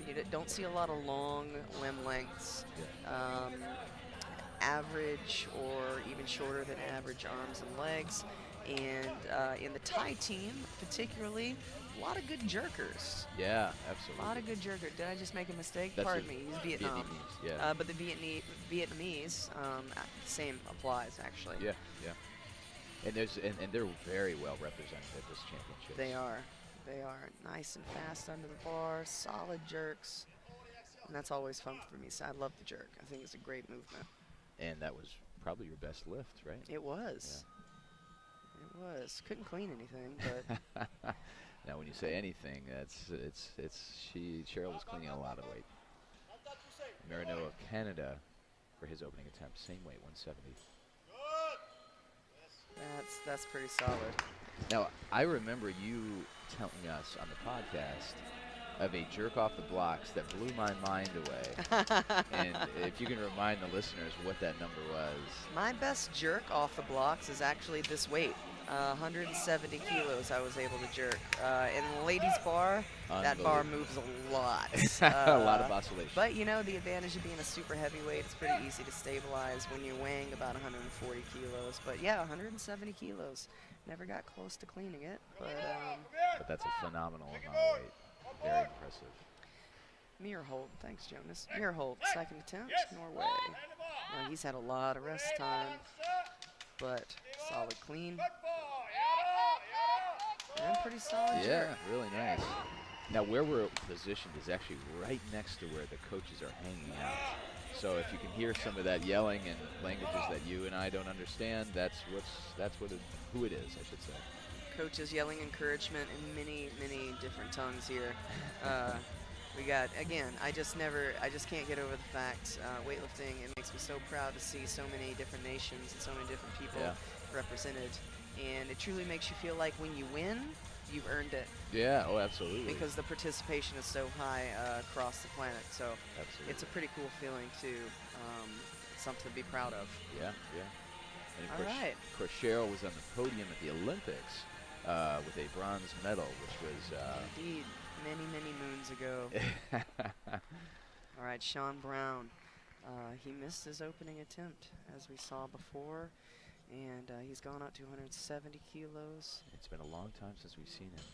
you don't see a lot of long limb lengths, average or even shorter than average arms and legs. And in the Thai team, particularly, a lot of good jerkers. Yeah, absolutely. A lot of good jerkers. Did I just make a mistake? That's Pardon me. He's Vietnam. Vietnamese, yeah. But the Vietnamese, same applies actually. Yeah. And they're very well represented at this championship. They are nice and fast under the bar, solid jerks, and that's always fun for me. So I love the jerk. I think it's a great movement. And that was probably your best lift, right? It was. Yeah. It was. Couldn't clean anything, but. Now, when you say anything, Cheryl was cleaning a lot of weight. Marino of Canada for his opening attempt, same weight, 170. That's pretty solid. Now, I remember you telling us on the podcast of a jerk off the blocks that blew my mind away. And if you can remind the listeners what that number was. My best jerk off the blocks is actually this weight. 170 kilos I was able to jerk. In the ladies bar, that bar moves a lot. A lot of oscillation. But you know, the advantage of being a super heavyweight, it's pretty easy to stabilize when you're weighing about 140 kilos. But yeah, 170 kilos. Never got close to cleaning it. But that's a phenomenal amount of weight. Very impressive. Mierholt, thanks Jonas. Mierholt, second attempt, Norway. Well, he's had a lot of rest time, but solid clean. And pretty solid jerk. Yeah, really nice. Now, where we're positioned is actually right next to where the coaches are hanging out. So if you can hear some of that yelling and languages that you and I don't understand, who it is, I should say. Coaches yelling encouragement in many different tongues here. We got, again, I just can't get over the fact, weightlifting, it makes me so proud to see so many different nations and so many different people Yeah. represented. And it truly makes you feel like when you win, you've earned it Yeah, oh, absolutely. because the participation is so high across the planet. So Absolutely. it's a pretty cool feeling too, something to be proud of. Yeah, yeah. And All right. of course, Cheryl was on the podium at the Olympics with a bronze medal, which was Indeed, many, many moons ago. All right, Sean Brown. He missed his opening attempt, as we saw before, and he's gone up to 170 kilos. It's been a long time since we've seen him.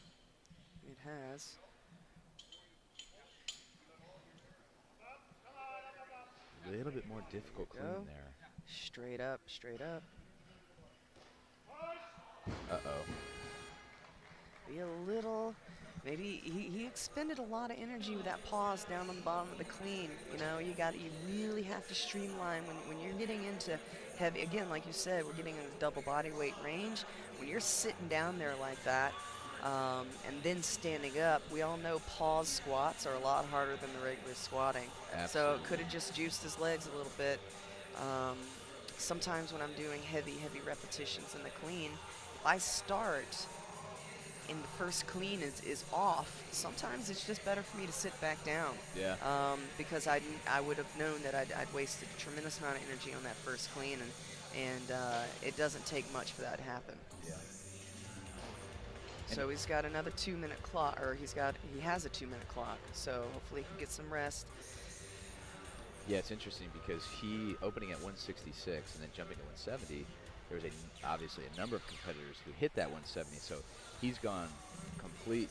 It has. A little bit more difficult clean Go. there. Straight up, straight up. Uh-oh. Be a little, maybe he expended a lot of energy with that pause down on the bottom of the clean. You know, you really have to streamline when you're getting into heavy, again, like you said, we're getting into double body weight range. When you're sitting down there like that, and then standing up, we all know pause squats are a lot harder than the regular squatting. Absolutely. So could have just juiced his legs a little bit. Sometimes when I'm doing heavy repetitions in the clean, if I start and the first clean is off, sometimes it's just better for me to sit back down. Yeah. Because I would have known that I'd wasted a tremendous amount of energy on that first clean, and it doesn't take much for that to happen. Yeah. So he's got another 2-minute clock, or he has a 2-minute clock. So hopefully he can get some rest. Yeah, it's interesting because he opening at 166 and then jumping to 170. There was obviously a number of competitors who hit that 170. So he's gone complete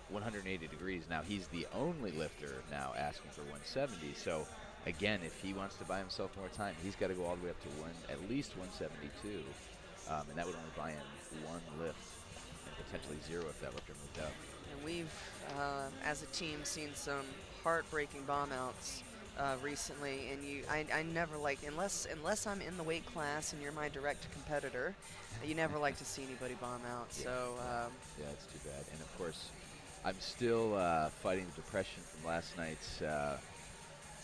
180 degrees. Now he's the only lifter now asking for 170. So again, if he wants to buy himself more time, he's got to go all the way up to at least 172, and that would only buy him one lift and potentially zero if that lifter moved up. And we've, as a team, seen some heartbreaking bomb outs recently, and I never like, unless I'm in the weight class and you're my direct competitor, you never like to see anybody bomb out. Yeah. So Yeah, it's too bad. And of course, I'm still fighting the depression from last night's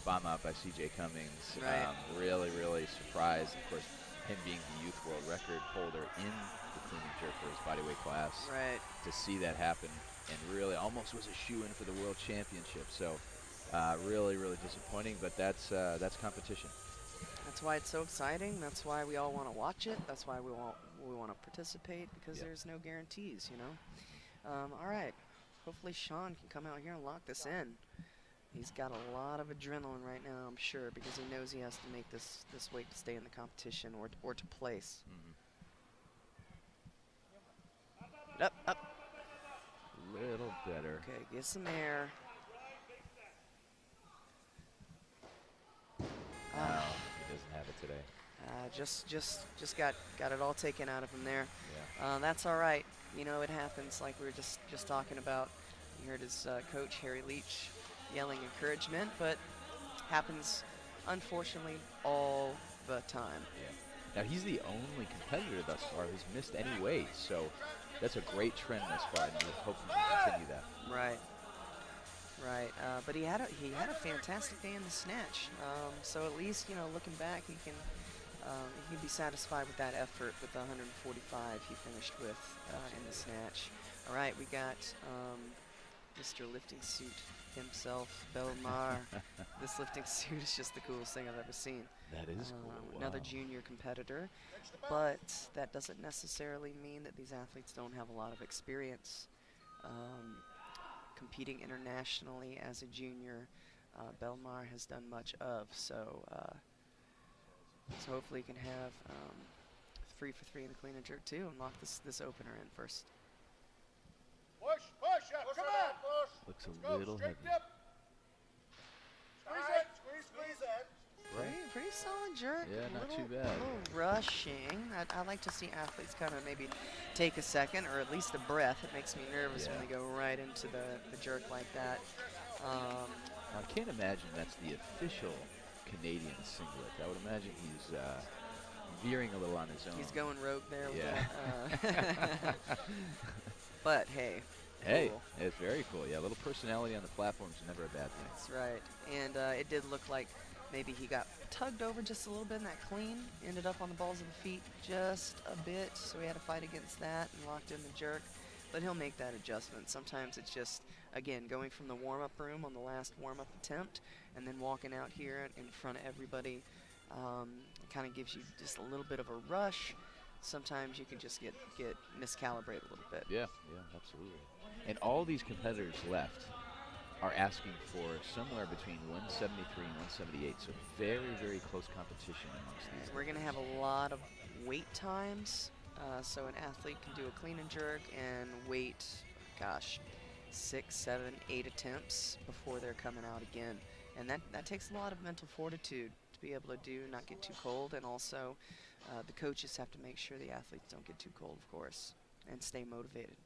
bomb out by CJ Cummings. Right. Really, really surprised. Of course, him being the youth world record holder in the clean and jerk for his bodyweight class. right. To see that happen, and really almost was a shoe-in for the world championship. So really, really disappointing, but that's competition. That's why it's so exciting. That's why we all want to watch it. That's why we want to participate, because Yep. there's no guarantees, you know. All right. Hopefully Sean can come out here and lock this in. He's got a lot of adrenaline right now, I'm sure, because he knows he has to make this weight to stay in the competition or to place. Up, up. Little better. Okay, get some air. No, he doesn't have it today. Just got it all taken out of him there. Yeah. That's all right. You know, it happens, like we were just talking about. You heard his coach, Harry Leach, yelling encouragement, but happens, unfortunately, all the time. Yeah. Now, he's the only competitor thus far who's missed any weight, so that's a great trend thus far, and we're hoping to continue that. Right. Right. But he had a fantastic day in the snatch. So at least, you know, looking back, he can be satisfied with that effort with the 145 he finished with in the snatch. All right, we got Mr. Lifting Suit himself, Belmar. This lifting suit is just the coolest thing I've ever seen. That is cool. Another Wow. junior competitor, but that doesn't necessarily mean that these athletes don't have a lot of experience. Competing internationally as a junior, Belmar has done much of, so hopefully he can have 3 for 3 in the clean and jerk too, and lock this opener in first. Push, push, come on. Push. Looks Let's a go, little straight heavy. dip. Squeeze it, squeeze it. Pretty solid jerk. Yeah, not too bad. Little rushing. I like to see athletes kind of maybe take a second or at least a breath. It makes me nervous when Yeah. they go right into the jerk like that. I can't imagine that's the official Canadian singlet. I would imagine he's veering a little on his own. He's going rogue there with Yeah. that. But hey, Hey, cool. it's very cool. Yeah, a little personality on the platform is never a bad thing. That's right. And it did look like maybe he got tugged over just a little bit in that clean, ended up on the balls of the feet just a bit, so he had to fight against that and locked in the jerk. But he'll make that adjustment. Sometimes it's just, again, going from the warm-up room on the last warm-up attempt and then walking out here in front of everybody. It kind of gives you just a little bit of a rush. Sometimes you can just get miscalibrated a little bit. Yeah, absolutely. And all these competitors left are asking for somewhere between 173 and 178, so very, very close competition amongst these. We're going to have a lot of wait times, so an athlete can do a clean and jerk and wait, gosh, 6, 7, 8 attempts before they're coming out again. And that takes a lot of mental fortitude to be able to do, not get too cold, and also the coaches have to make sure the athletes don't get too cold, of course, and stay motivated.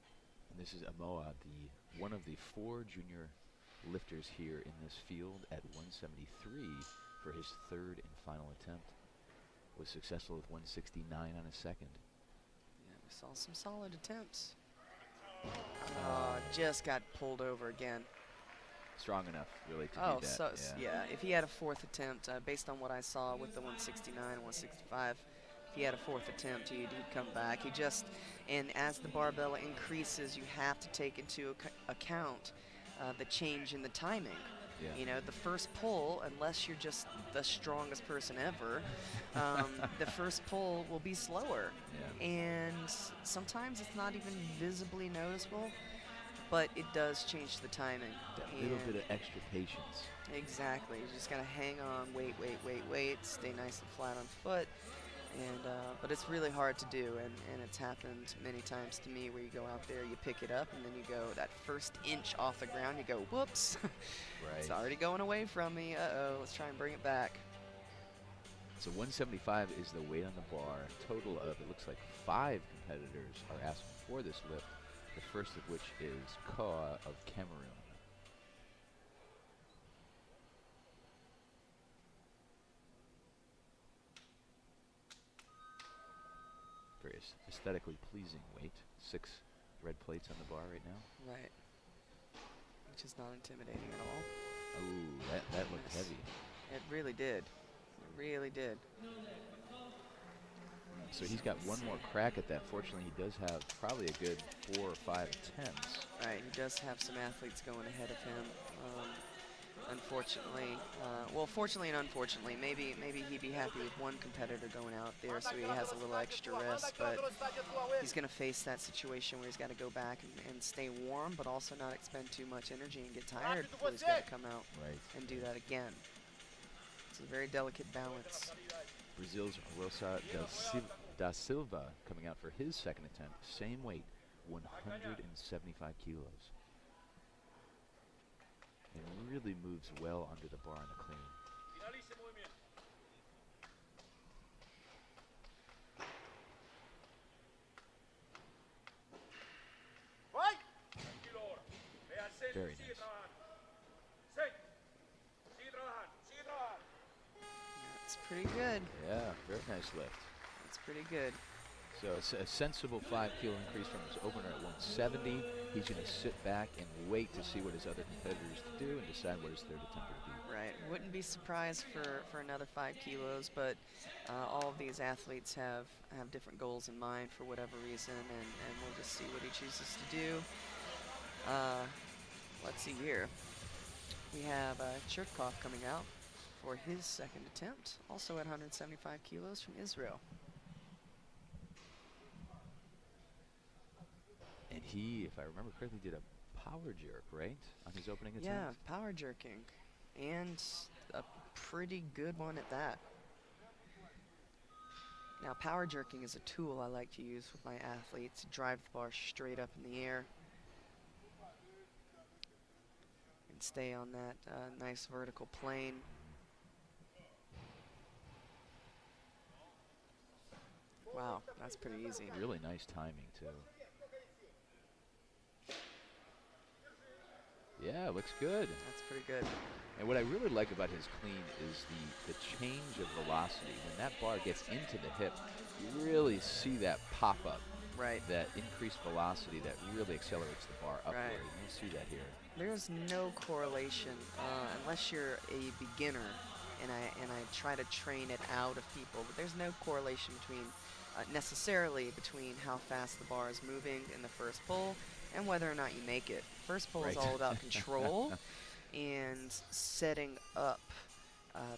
And this is Amoa, one of the 4 junior lifters here in this field at 173 for his 3rd and final attempt. Was successful with 169 on his 2nd. Yeah, we saw some solid attempts. Just got pulled over again. Strong enough, really, to do that. So yeah, if he had a 4th attempt, based on what I saw with the 169, 165, if he had a 4th attempt, he'd come back. He just, and as the barbell increases, you have to take into account the change in the timing. Yeah. You know, the first pull, unless you're just the strongest person ever, the first pull will be slower. Yeah. And sometimes it's not even visibly noticeable, but it does change the timing. That little bit of extra patience. Exactly. You just got to hang on, wait, stay nice and flat on foot. And but it's really hard to do, and it's happened many times to me where you go out there, you pick it up, and then you go that first inch off the ground, you go, whoops, Right. it's already going away from me, uh-oh, let's try and bring it back. So 175 is the weight on the bar. Total of, it looks like 5 competitors are asking for this lift, the first of which is Koa of Cameroon. Very aesthetically pleasing weight. 6 red plates on the bar right now. Right. Which is not intimidating at all. Oh, that looked Yes. heavy. It really did. It really did. So he's got one more crack at that. Fortunately, he does have probably a good 4 or 5 attempts. Right, he does have some athletes going ahead of him. Unfortunately, well, fortunately and unfortunately, maybe he'd be happy with one competitor going out there so he has a little extra rest, but he's going to face that situation where he's got to go back and stay warm, but also not expend too much energy and get tired before he's got to come out Right. and do that again. It's a very delicate balance. Brazil's Rosa da Silva coming out for his 2nd attempt. Same weight, 175 kilos. And really moves well under the bar in the clean. Very nice. That's pretty good. Yeah, very nice lift. That's pretty good. So it's a sensible 5 kilo increase from his opener at 170. He's going to sit back and wait to see what his other competitors do and decide what his 3rd attempt will be. Right. Wouldn't be surprised for another 5 kilos, but all of these athletes have different goals in mind for whatever reason, and we'll just see what he chooses to do. Let's see here. We have Chertkov coming out for his 2nd attempt, also at 175 kilos from Israel. And he, if I remember correctly, did a power jerk, right, on his opening attempt? Yeah, power jerking, and a pretty good one at that. Now, power jerking is a tool I like to use with my athletes to drive the bar straight up in the air and stay on that nice vertical plane. Wow, that's pretty easy. Really nice timing, too. Yeah, looks good. That's pretty good. And what I really like about his clean is the change of velocity. When that bar gets into the hip, you really see that pop up Right. that increased velocity that really accelerates the bar upward. Right. And you'll see that here. There's no correlation unless you're a beginner, and I try to train it out of people. But there's no correlation between necessarily between how fast the bar is moving in the first pull and whether or not you make it. First pull is Right. all about control and setting up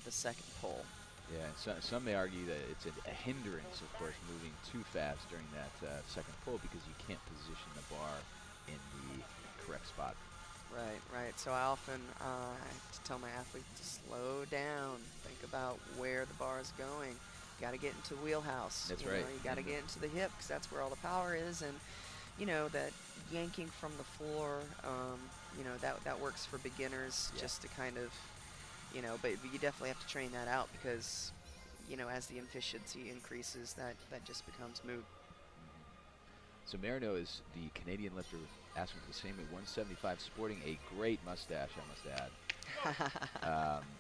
the second pull. Yeah, so, some may argue that it's a hindrance, of course, moving too fast during that second pull because you can't position the bar in the correct spot. Right, right. So I often have to tell my athletes to slow down, think about where the bar is going. You got to get into the wheelhouse. That's you right. know, you got to get into the hip because that's where all the power is. And you know that yanking from the floor, you know that works for beginners just to kind of, you know. But you definitely have to train that out because, you know, as the efficiency increases, that just becomes moot. So Marino is the Canadian lifter asking for the same at 175, sporting a great mustache, I must add.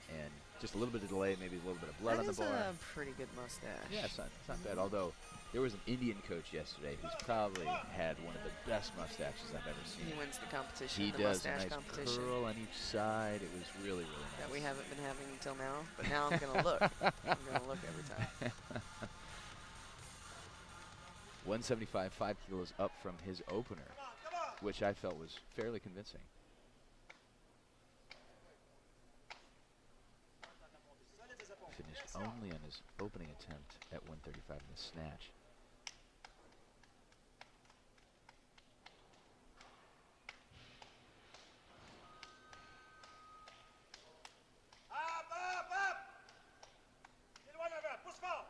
And just a little bit of delay, maybe a little bit of blood on the bar. That is a pretty good mustache. Yeah, it's not bad. Although there was an Indian coach yesterday who's probably had one of the best mustaches I've ever seen. He wins the competition, He the does a mustache nice competition. curl on each side. It was really, really nice. That we haven't been having until now, but now I'm gonna look. I'm gonna look every time. 175, 5 kilos up from his opener, which I felt was fairly convincing. Finished only on his opening attempt at 135 in the snatch. Up! Il en avant, pousse fort!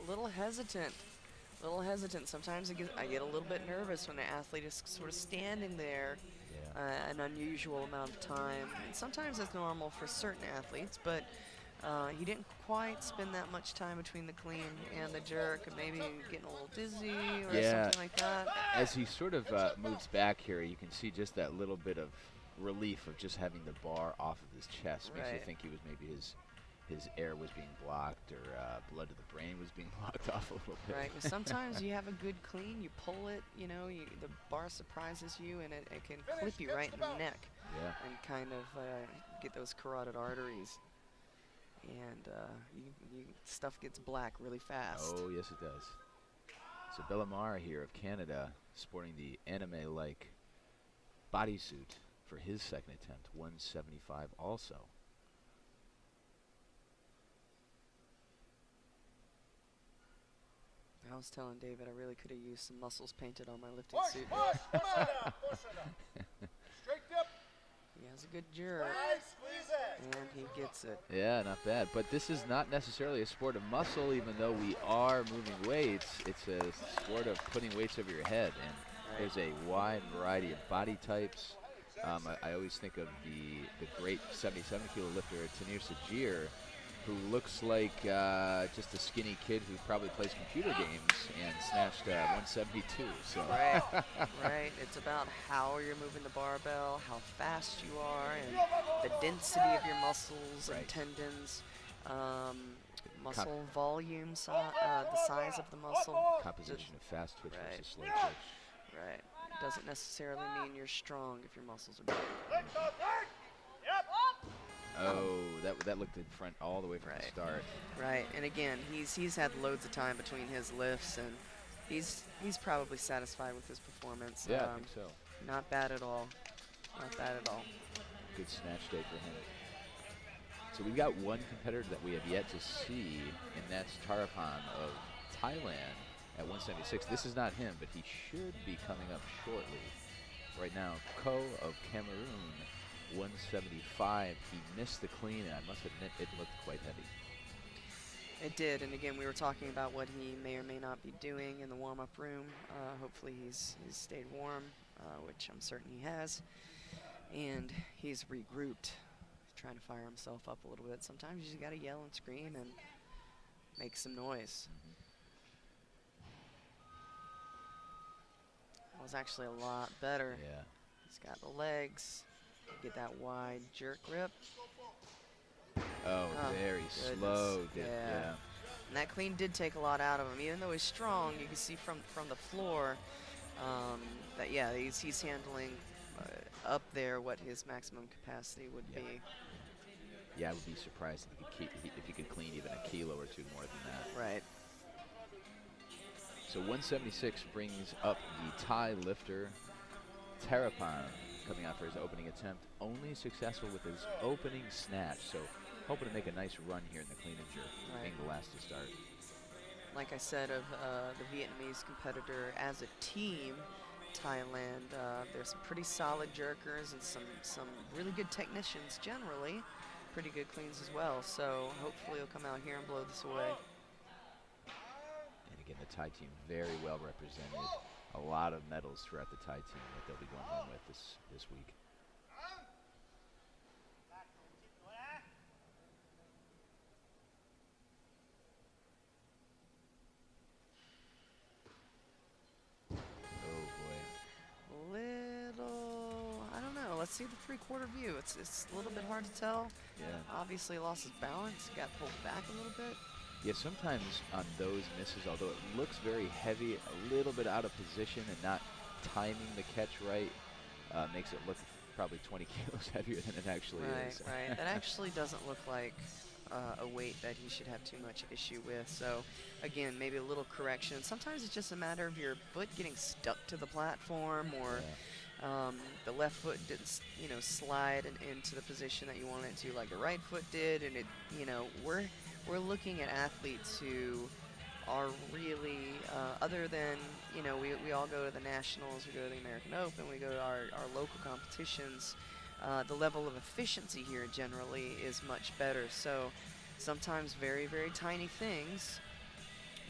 Little hesitant. Sometimes I get a little bit nervous when an athlete is sort of standing there an unusual amount of time. And sometimes it's normal for certain athletes, but he didn't quite spend that much time between the clean and the jerk, and maybe getting a little dizzy or something like that. As he sort of moves back here, you can see just that little bit of relief of just having the bar off of his chest. Makes you think he was maybe his air was being blocked, or blood to the brain was being blocked off a little bit. Right. Well, sometimes you have a good clean, you pull it, you know, the bar surprises you, and it can clip you right in the neck. Yeah. And kind of get those carotid arteries. And stuff gets black really fast. Oh, yes, it does. So Bellamara here of Canada, sporting the anime-like bodysuit for his second attempt, 175 also. I was telling David I really could have used some muscles painted on my lifting Push! suit. Push it up! Straight dip! He has a good jerk, Right, squeeze it! and he gets it. Yeah, not bad. But this is not necessarily a sport of muscle, even though we are moving weights. It's a sport of putting weights over your head, and there's a wide variety of body types. I always think of the great 77-kilo lifter, Tanir Sajir, who looks like just a skinny kid who probably plays computer games and snatched 172. So. Right, right. It's about how you're moving the barbell, how fast you are, and the density of your muscles and tendons, muscle volume, the size of the muscle. Composition of fast twitch Right. versus slow twitch. Right. It doesn't necessarily mean you're strong if your muscles are big. Yep! Oh, that looked in front all the way from the start. Right, and again, he's had loads of time between his lifts, and he's probably satisfied with his performance. Yeah, I think so. Not bad at all. Not bad at all. Good snatch day for him. So we've got one competitor that we have yet to see, and that's Tarapan of Thailand at 176. This is not him, but he should be coming up shortly. Right now, Ko of Cameroon, 175. He missed the clean, and I must admit it looked quite heavy. It did, and again, we were talking about what he may or may not be doing in the warm-up room. Hopefully he's stayed warm, which I'm certain he has, and he's regrouped, trying to fire himself up a little bit. Sometimes you just got to yell and scream and make some noise. That was actually a lot better. Yeah. He's got the legs. Get that wide jerk grip. Oh, very goodness. slow dip, yeah. And that clean did take a lot out of him. Even though he's strong, you can see from the floor that, yeah, he's handling up there what his maximum capacity would be. Yeah, I would be surprised if he could clean even a kilo or two more than that. Right. So 176 brings up the Thai lifter, Terapan, coming out for his opening attempt. Only successful with his opening snatch, so hoping to make a nice run here in the clean and jerk, being the last to start. Like I said of the Vietnamese competitor, as a team, Thailand, there's some pretty solid jerkers and some really good technicians generally. Pretty good cleans as well, so hopefully he'll come out here and blow this away. And again, the Thai team very well represented. A lot of medals throughout the Thai team that they'll be going home with this week. I don't know. Let's see the three-quarter view. It's a little bit hard to tell. Yeah. Obviously lost his balance, got pulled back a little bit. Yeah, sometimes on those misses, although it looks very heavy, a little bit out of position and not timing the catch right, makes it look probably 20 kilos heavier than it actually is. Right. That actually doesn't look like a weight that he should have too much issue with. So again, maybe a little correction. Sometimes it's just a matter of your foot getting stuck to the platform, or the left foot didn't, slide into the position that you wanted it to, like the right foot did. And it, we're looking at athletes who are really, other than, we all go to the nationals, we go to the American Open, we go to our local competitions. The level of efficiency here generally is much better. So sometimes very, very tiny things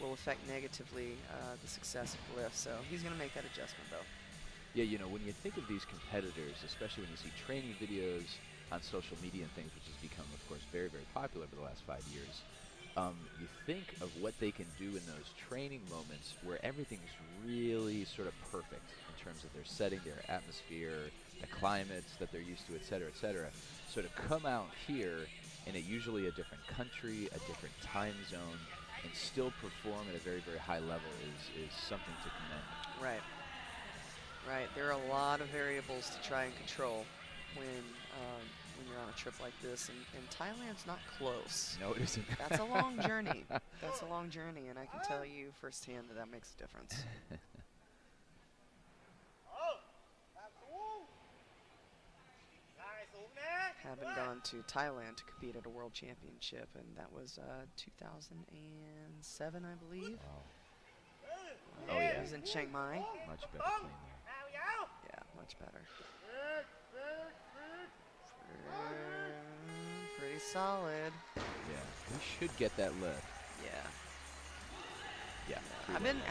will affect negatively the success of the lift. So he's going to make that adjustment, though. Yeah, when you think of these competitors, especially when you see training videos on social media and things, which has become, of course, very, very popular over the last 5 years, you think of what they can do in those training moments where everything's really sort of perfect in terms of their setting, their atmosphere, the climates that they're used to, et cetera, So to come out here in usually a different country, a different time zone, and still perform at a very, very high level is something to commend. Right. There are a lot of variables to try and control when you're on a trip like this, and Thailand's not close. No, it isn't. That's a long journey. That's a long journey, and I can tell you firsthand that makes a difference. Haven't gone to Thailand to compete at a world championship, and that was 2007, I believe. Oh yeah. It was in Chiang Mai. Much better clean there. Yeah, much better. Pretty solid. Yeah, we should get that lift. Yeah. Yeah.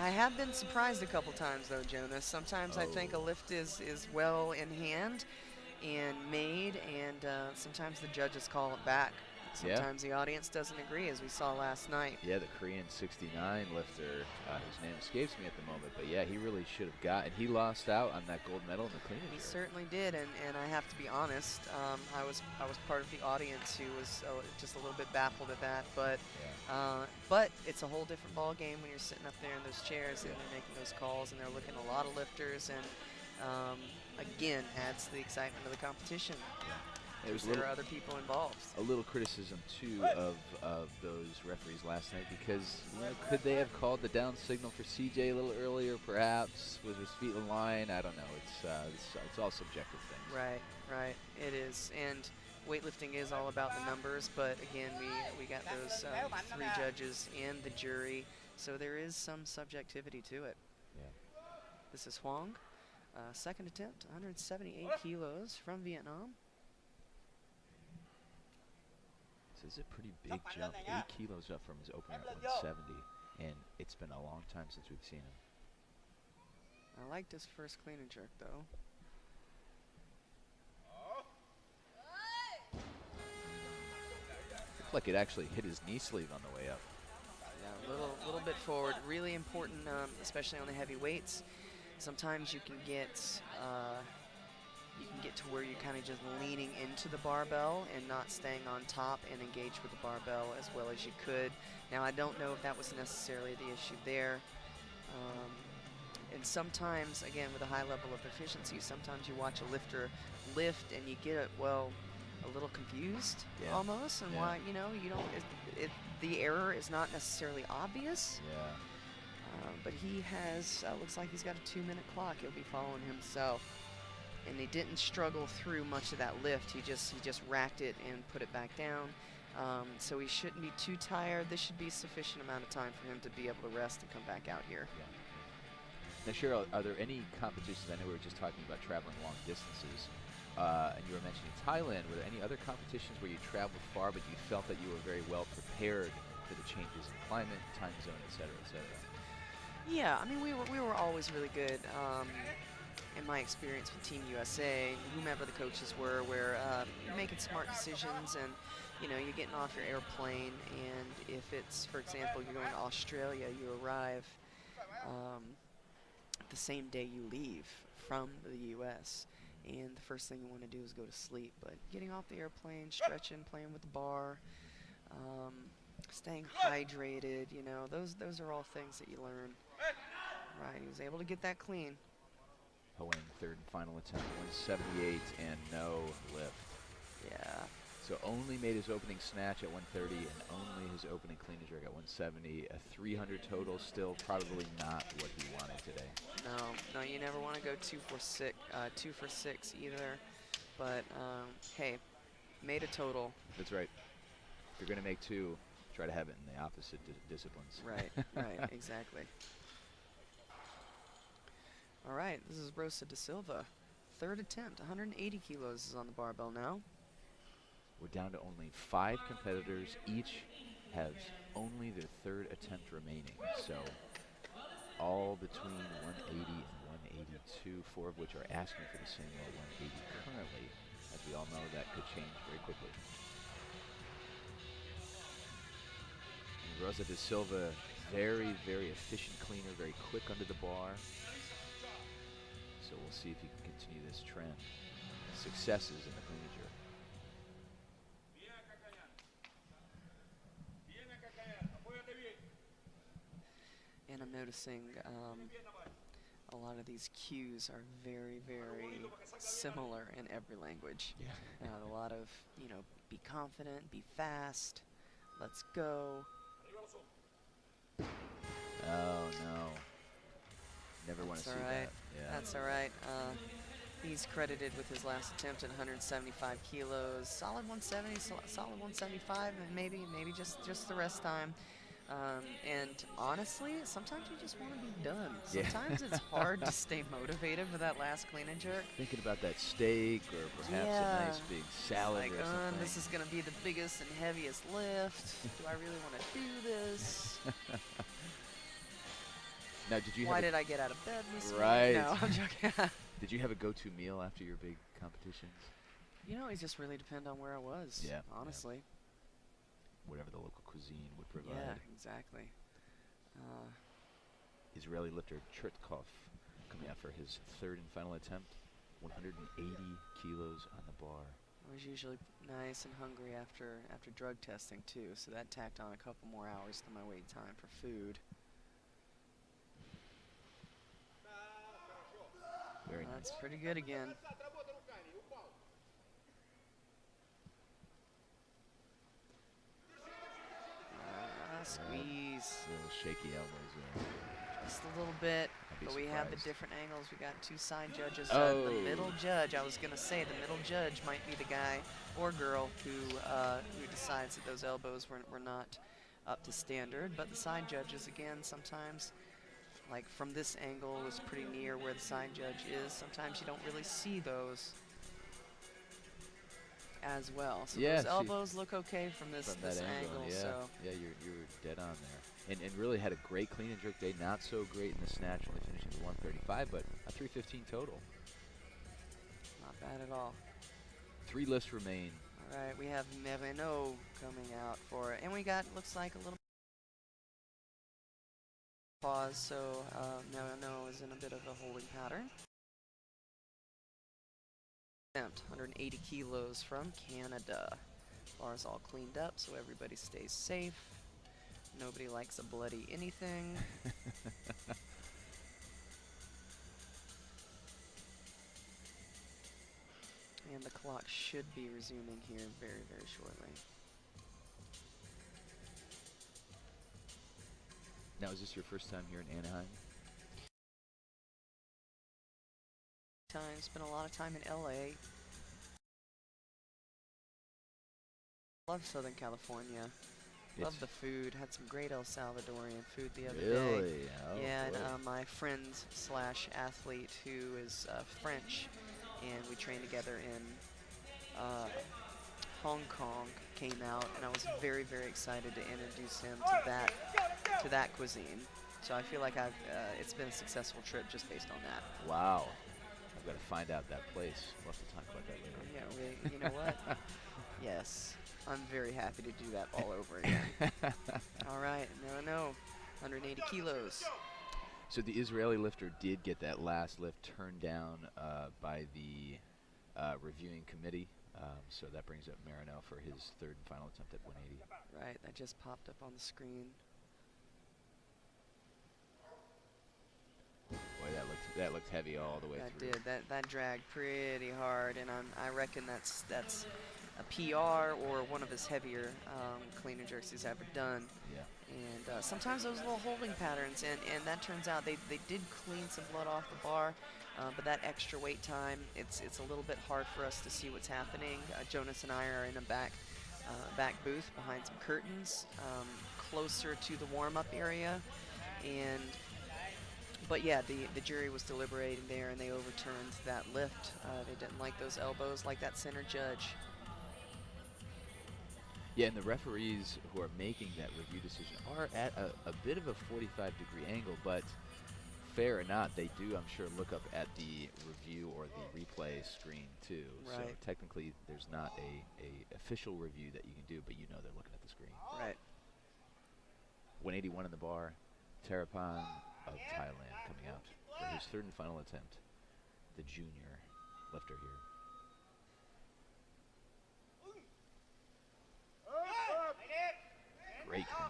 I have been surprised a couple times though, Jonas. Sometimes I think a lift is well in hand and made, and sometimes the judges call it back. Sometimes the audience doesn't agree, as we saw last night. Yeah, the Korean 69 lifter, whose name escapes me at the moment, but yeah, he really should have gotten. He lost out on that gold medal in the clean and He jerk. certainly did, and I have to be honest, I was part of the audience who was just a little bit baffled at that, but it's a whole different ball game when you're sitting up there in those chairs and they're making those calls, and they're looking at a lot of lifters, and again, adds to the excitement of the competition. There are other people involved. A little criticism too of those referees last night, because could they have called the down signal for CJ a little earlier? Perhaps was his feet in line. I don't know. It's all subjective things. Right. It is, and weightlifting is all about the numbers. But again, we got those 3 judges and the jury, so there is some subjectivity to it. Yeah. This is Huang, second attempt, 178 kilos from Vietnam. This is a pretty big jump, 8 kilos up from his opener at 170, and it's been a long time since we've seen him. I liked his first clean and jerk, though. Looked like it actually hit his knee sleeve on the way up. Yeah, a little bit forward. Really important, especially on the heavy weights. Sometimes you can get you can get to where you're kind of just leaning into the barbell and not staying on top and engaged with the barbell as well as you could. Now, I don't know if that was necessarily the issue there. And sometimes, again, with a high level of efficiency, sometimes you watch a lifter lift and you get, well, a little confused almost, and why, you know, you don't, the error is not necessarily obvious. But he has, looks like he's got a 2-minute clock. He'll be following himself. And he didn't struggle through much of that lift. He just racked it and put it back down. So he shouldn't be too tired. This should be sufficient amount of time for him to be able to rest and come back out here. Now, Cheryl, are there any competitions? I know we were just talking about traveling long distances, and you were mentioning Thailand. Were there any other competitions where you traveled far, but you felt that you were very well prepared for the changes in climate, time zone, et cetera, et cetera? Yeah, I mean, we were always really good. In my experience with Team USA, whomever the coaches were, where you're making smart decisions, and you know, you're getting off your airplane, and if it's, for example, you're going to Australia, you arrive the same day you leave from the U.S., and the first thing you want to do is go to sleep. But getting off the airplane, stretching, playing with the bar, staying hydrated, you know, those are all things that you learn. Right, he was able to get that clean. Hoang, third and final attempt, 178 and no lift. Yeah. So only made his opening snatch at 130 and only his opening clean and jerk at 170. A 300 total, still probably not what he wanted today. No, you never want to go 2 for 6 either. But hey, made a total. That's right. If you're going to make 2, try to have it in the opposite disciplines. Right, exactly. All right, this is Rosa da Silva. Third attempt, 180 kilos is on the barbell now. We're down to only 5 competitors. Each has only their third attempt remaining. So all between 180 and 182, 4 of which are asking for the same at 180 currently. As we all know, that could change very quickly. And Rosa da Silva, very, very efficient cleaner, very quick under the bar. So we'll see if he can continue this trend. Successes in the clean and jerk. And I'm noticing a lot of these cues are very, very similar in every language. A lot of, you know, be confident, be fast, let's go. Oh, no. Never want to see that. Yeah. That's all right. He's credited with his last attempt at 175 kilos. Solid 170, solid 175, and maybe just the rest time. And honestly, sometimes you just want to be done. Sometimes it's hard to stay motivated for that last clean and jerk. Thinking about that steak or perhaps a nice big salad like, or something. This is going to be the biggest and heaviest lift. Do I really want to do this? Now, did you Why have did I get out of bed this Right. week? No, I'm joking. Did you have a go-to meal after your big competitions? You know, it just really depended on where I was, honestly. Whatever the local cuisine would provide. Yeah, exactly. Israeli lifter Chertkov coming out for his third and final attempt. 180 kilos on the bar. I was usually nice and hungry after drug testing too, so that tacked on a couple more hours to my wait time for food. Very That's nice. pretty good again. Squeeze. Little shaky elbows there. Just a little bit, be but we have the surprised. different angles. We got 2 side judges. Oh. The middle judge, I was gonna say, the middle judge might be the guy or girl who decides that those elbows were not up to standard. But the side judges, again, sometimes, like from this angle, is pretty near where the side judge is. Sometimes you don't really see those as well. So those elbows look okay from this angle. Yeah, So yeah, you're dead on there. And really had a great clean and jerk day. Not so great in the snatch, only finishing with 135, but a 315 total. not bad at all. 3 lifts remain. All right, we have Merino coming out for it, and we got, looks like, a little pause, so Merino is in a bit of a holding pattern. attempt, 180 kilos from Canada. Bar's all cleaned up so everybody stays safe. Nobody likes a bloody anything. And the clock should be resuming here very, very shortly. Now, is this your first time here in Anaheim? Spent a lot of time in LA. Love Southern California. Love the food. Had some great El Salvadorian food the other day. Really? Oh, Yeah, boy. and my friend slash athlete who is French, and we trained together in Hong Kong, came out, and I was very, very excited to introduce him to that cuisine. So I feel like it's been a successful trip just based on that. Wow. I've got to find out that place. We'll have to talk about that later. Yeah, you know what? Yes, I'm very happy to do that all over again. All right, no, 180 kilos. So the Israeli lifter did get that last lift turned down by the reviewing committee. So that brings up Marino for his third and final attempt at 180. Right, that just popped up on the screen. Boy, that looked heavy all the way through. That did. That dragged pretty hard, and I reckon that's a PR or one of his heavier clean and jerks he's ever done. Yeah. And sometimes those little holding patterns, and that turns out they did clean some blood off the bar, but that extra weight time, it's a little bit hard for us to see what's happening. Jonas and I are in a back booth behind some curtains, closer to the warm-up area, but yeah, the jury was deliberating there, and they overturned that lift. They didn't like those elbows, like that center judge. Yeah, and the referees who are making that review decision are at a bit of a 45-degree angle, but fair or not, they do, I'm sure, look up at the review or the replay screen too. Right. So technically, there's not a official review that you can do, but you know they're looking at the screen. Right. 181 in the bar, Terapan of Thailand coming out for his third and final attempt, the junior lifter here. Great clean.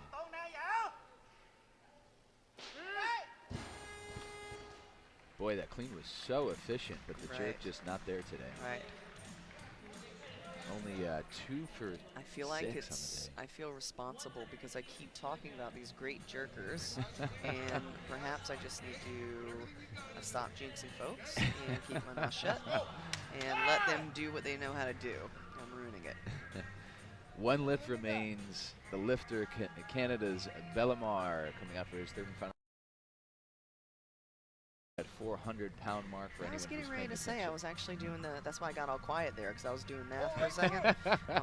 Boy, that clean was so efficient, but the jerk just not there today. Right. Only 2 for I feel like 6 on the day. I feel responsible because I keep talking about these great jerkers, and perhaps I just need to stop jinxing folks and keep my mouth shut and let them do what they know how to do. I'm ruining it. One lift remains. The lifter, Canada's Bellemare, coming out for his third and final. At 400-pound mark for anyone. I was getting who's ready paying to say, attention. I was actually doing that's why I got all quiet there, because I was doing math for a second.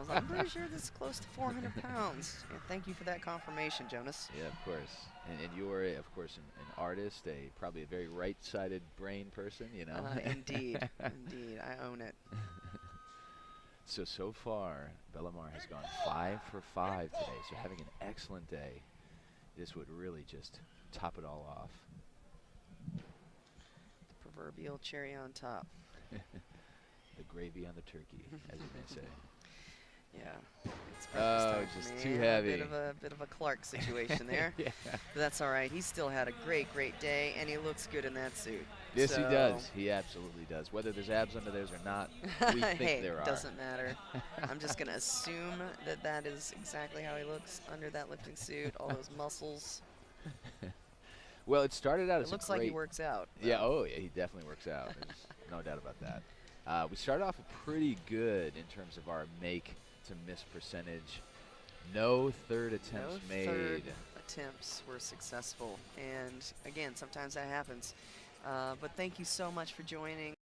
I'm pretty sure this is close to 400 pounds. Yeah, thank you for that confirmation, Jonas. Yeah, of course. And you're, of course, an artist, probably a very right-sided brain person, you know. Indeed, indeed, I own it. So far, Bellemare has gone 5 for 5 today, so having an excellent day. This would really just top it all off. The proverbial cherry on top. The gravy on the turkey, as you may say. Yeah. It's Oh, time for just me. too A heavy. bit of a Clark situation there. Yeah. But that's all right. He still had a great day, and he looks good in that suit. Yes, he So- does. He absolutely does. Whether there's abs under theirs or not, we think hey, there are. doesn't matter. I'm just gonna assume that is exactly how he looks under that lifting suit. All those muscles. Well, it started out as It looks a like he great- works out. Yeah, oh yeah, he definitely works out. There's no doubt about that. We started off pretty good in terms of our make to miss percentage. No third attempts No made. third attempts were successful, and again, sometimes that happens. But thank you so much for joining.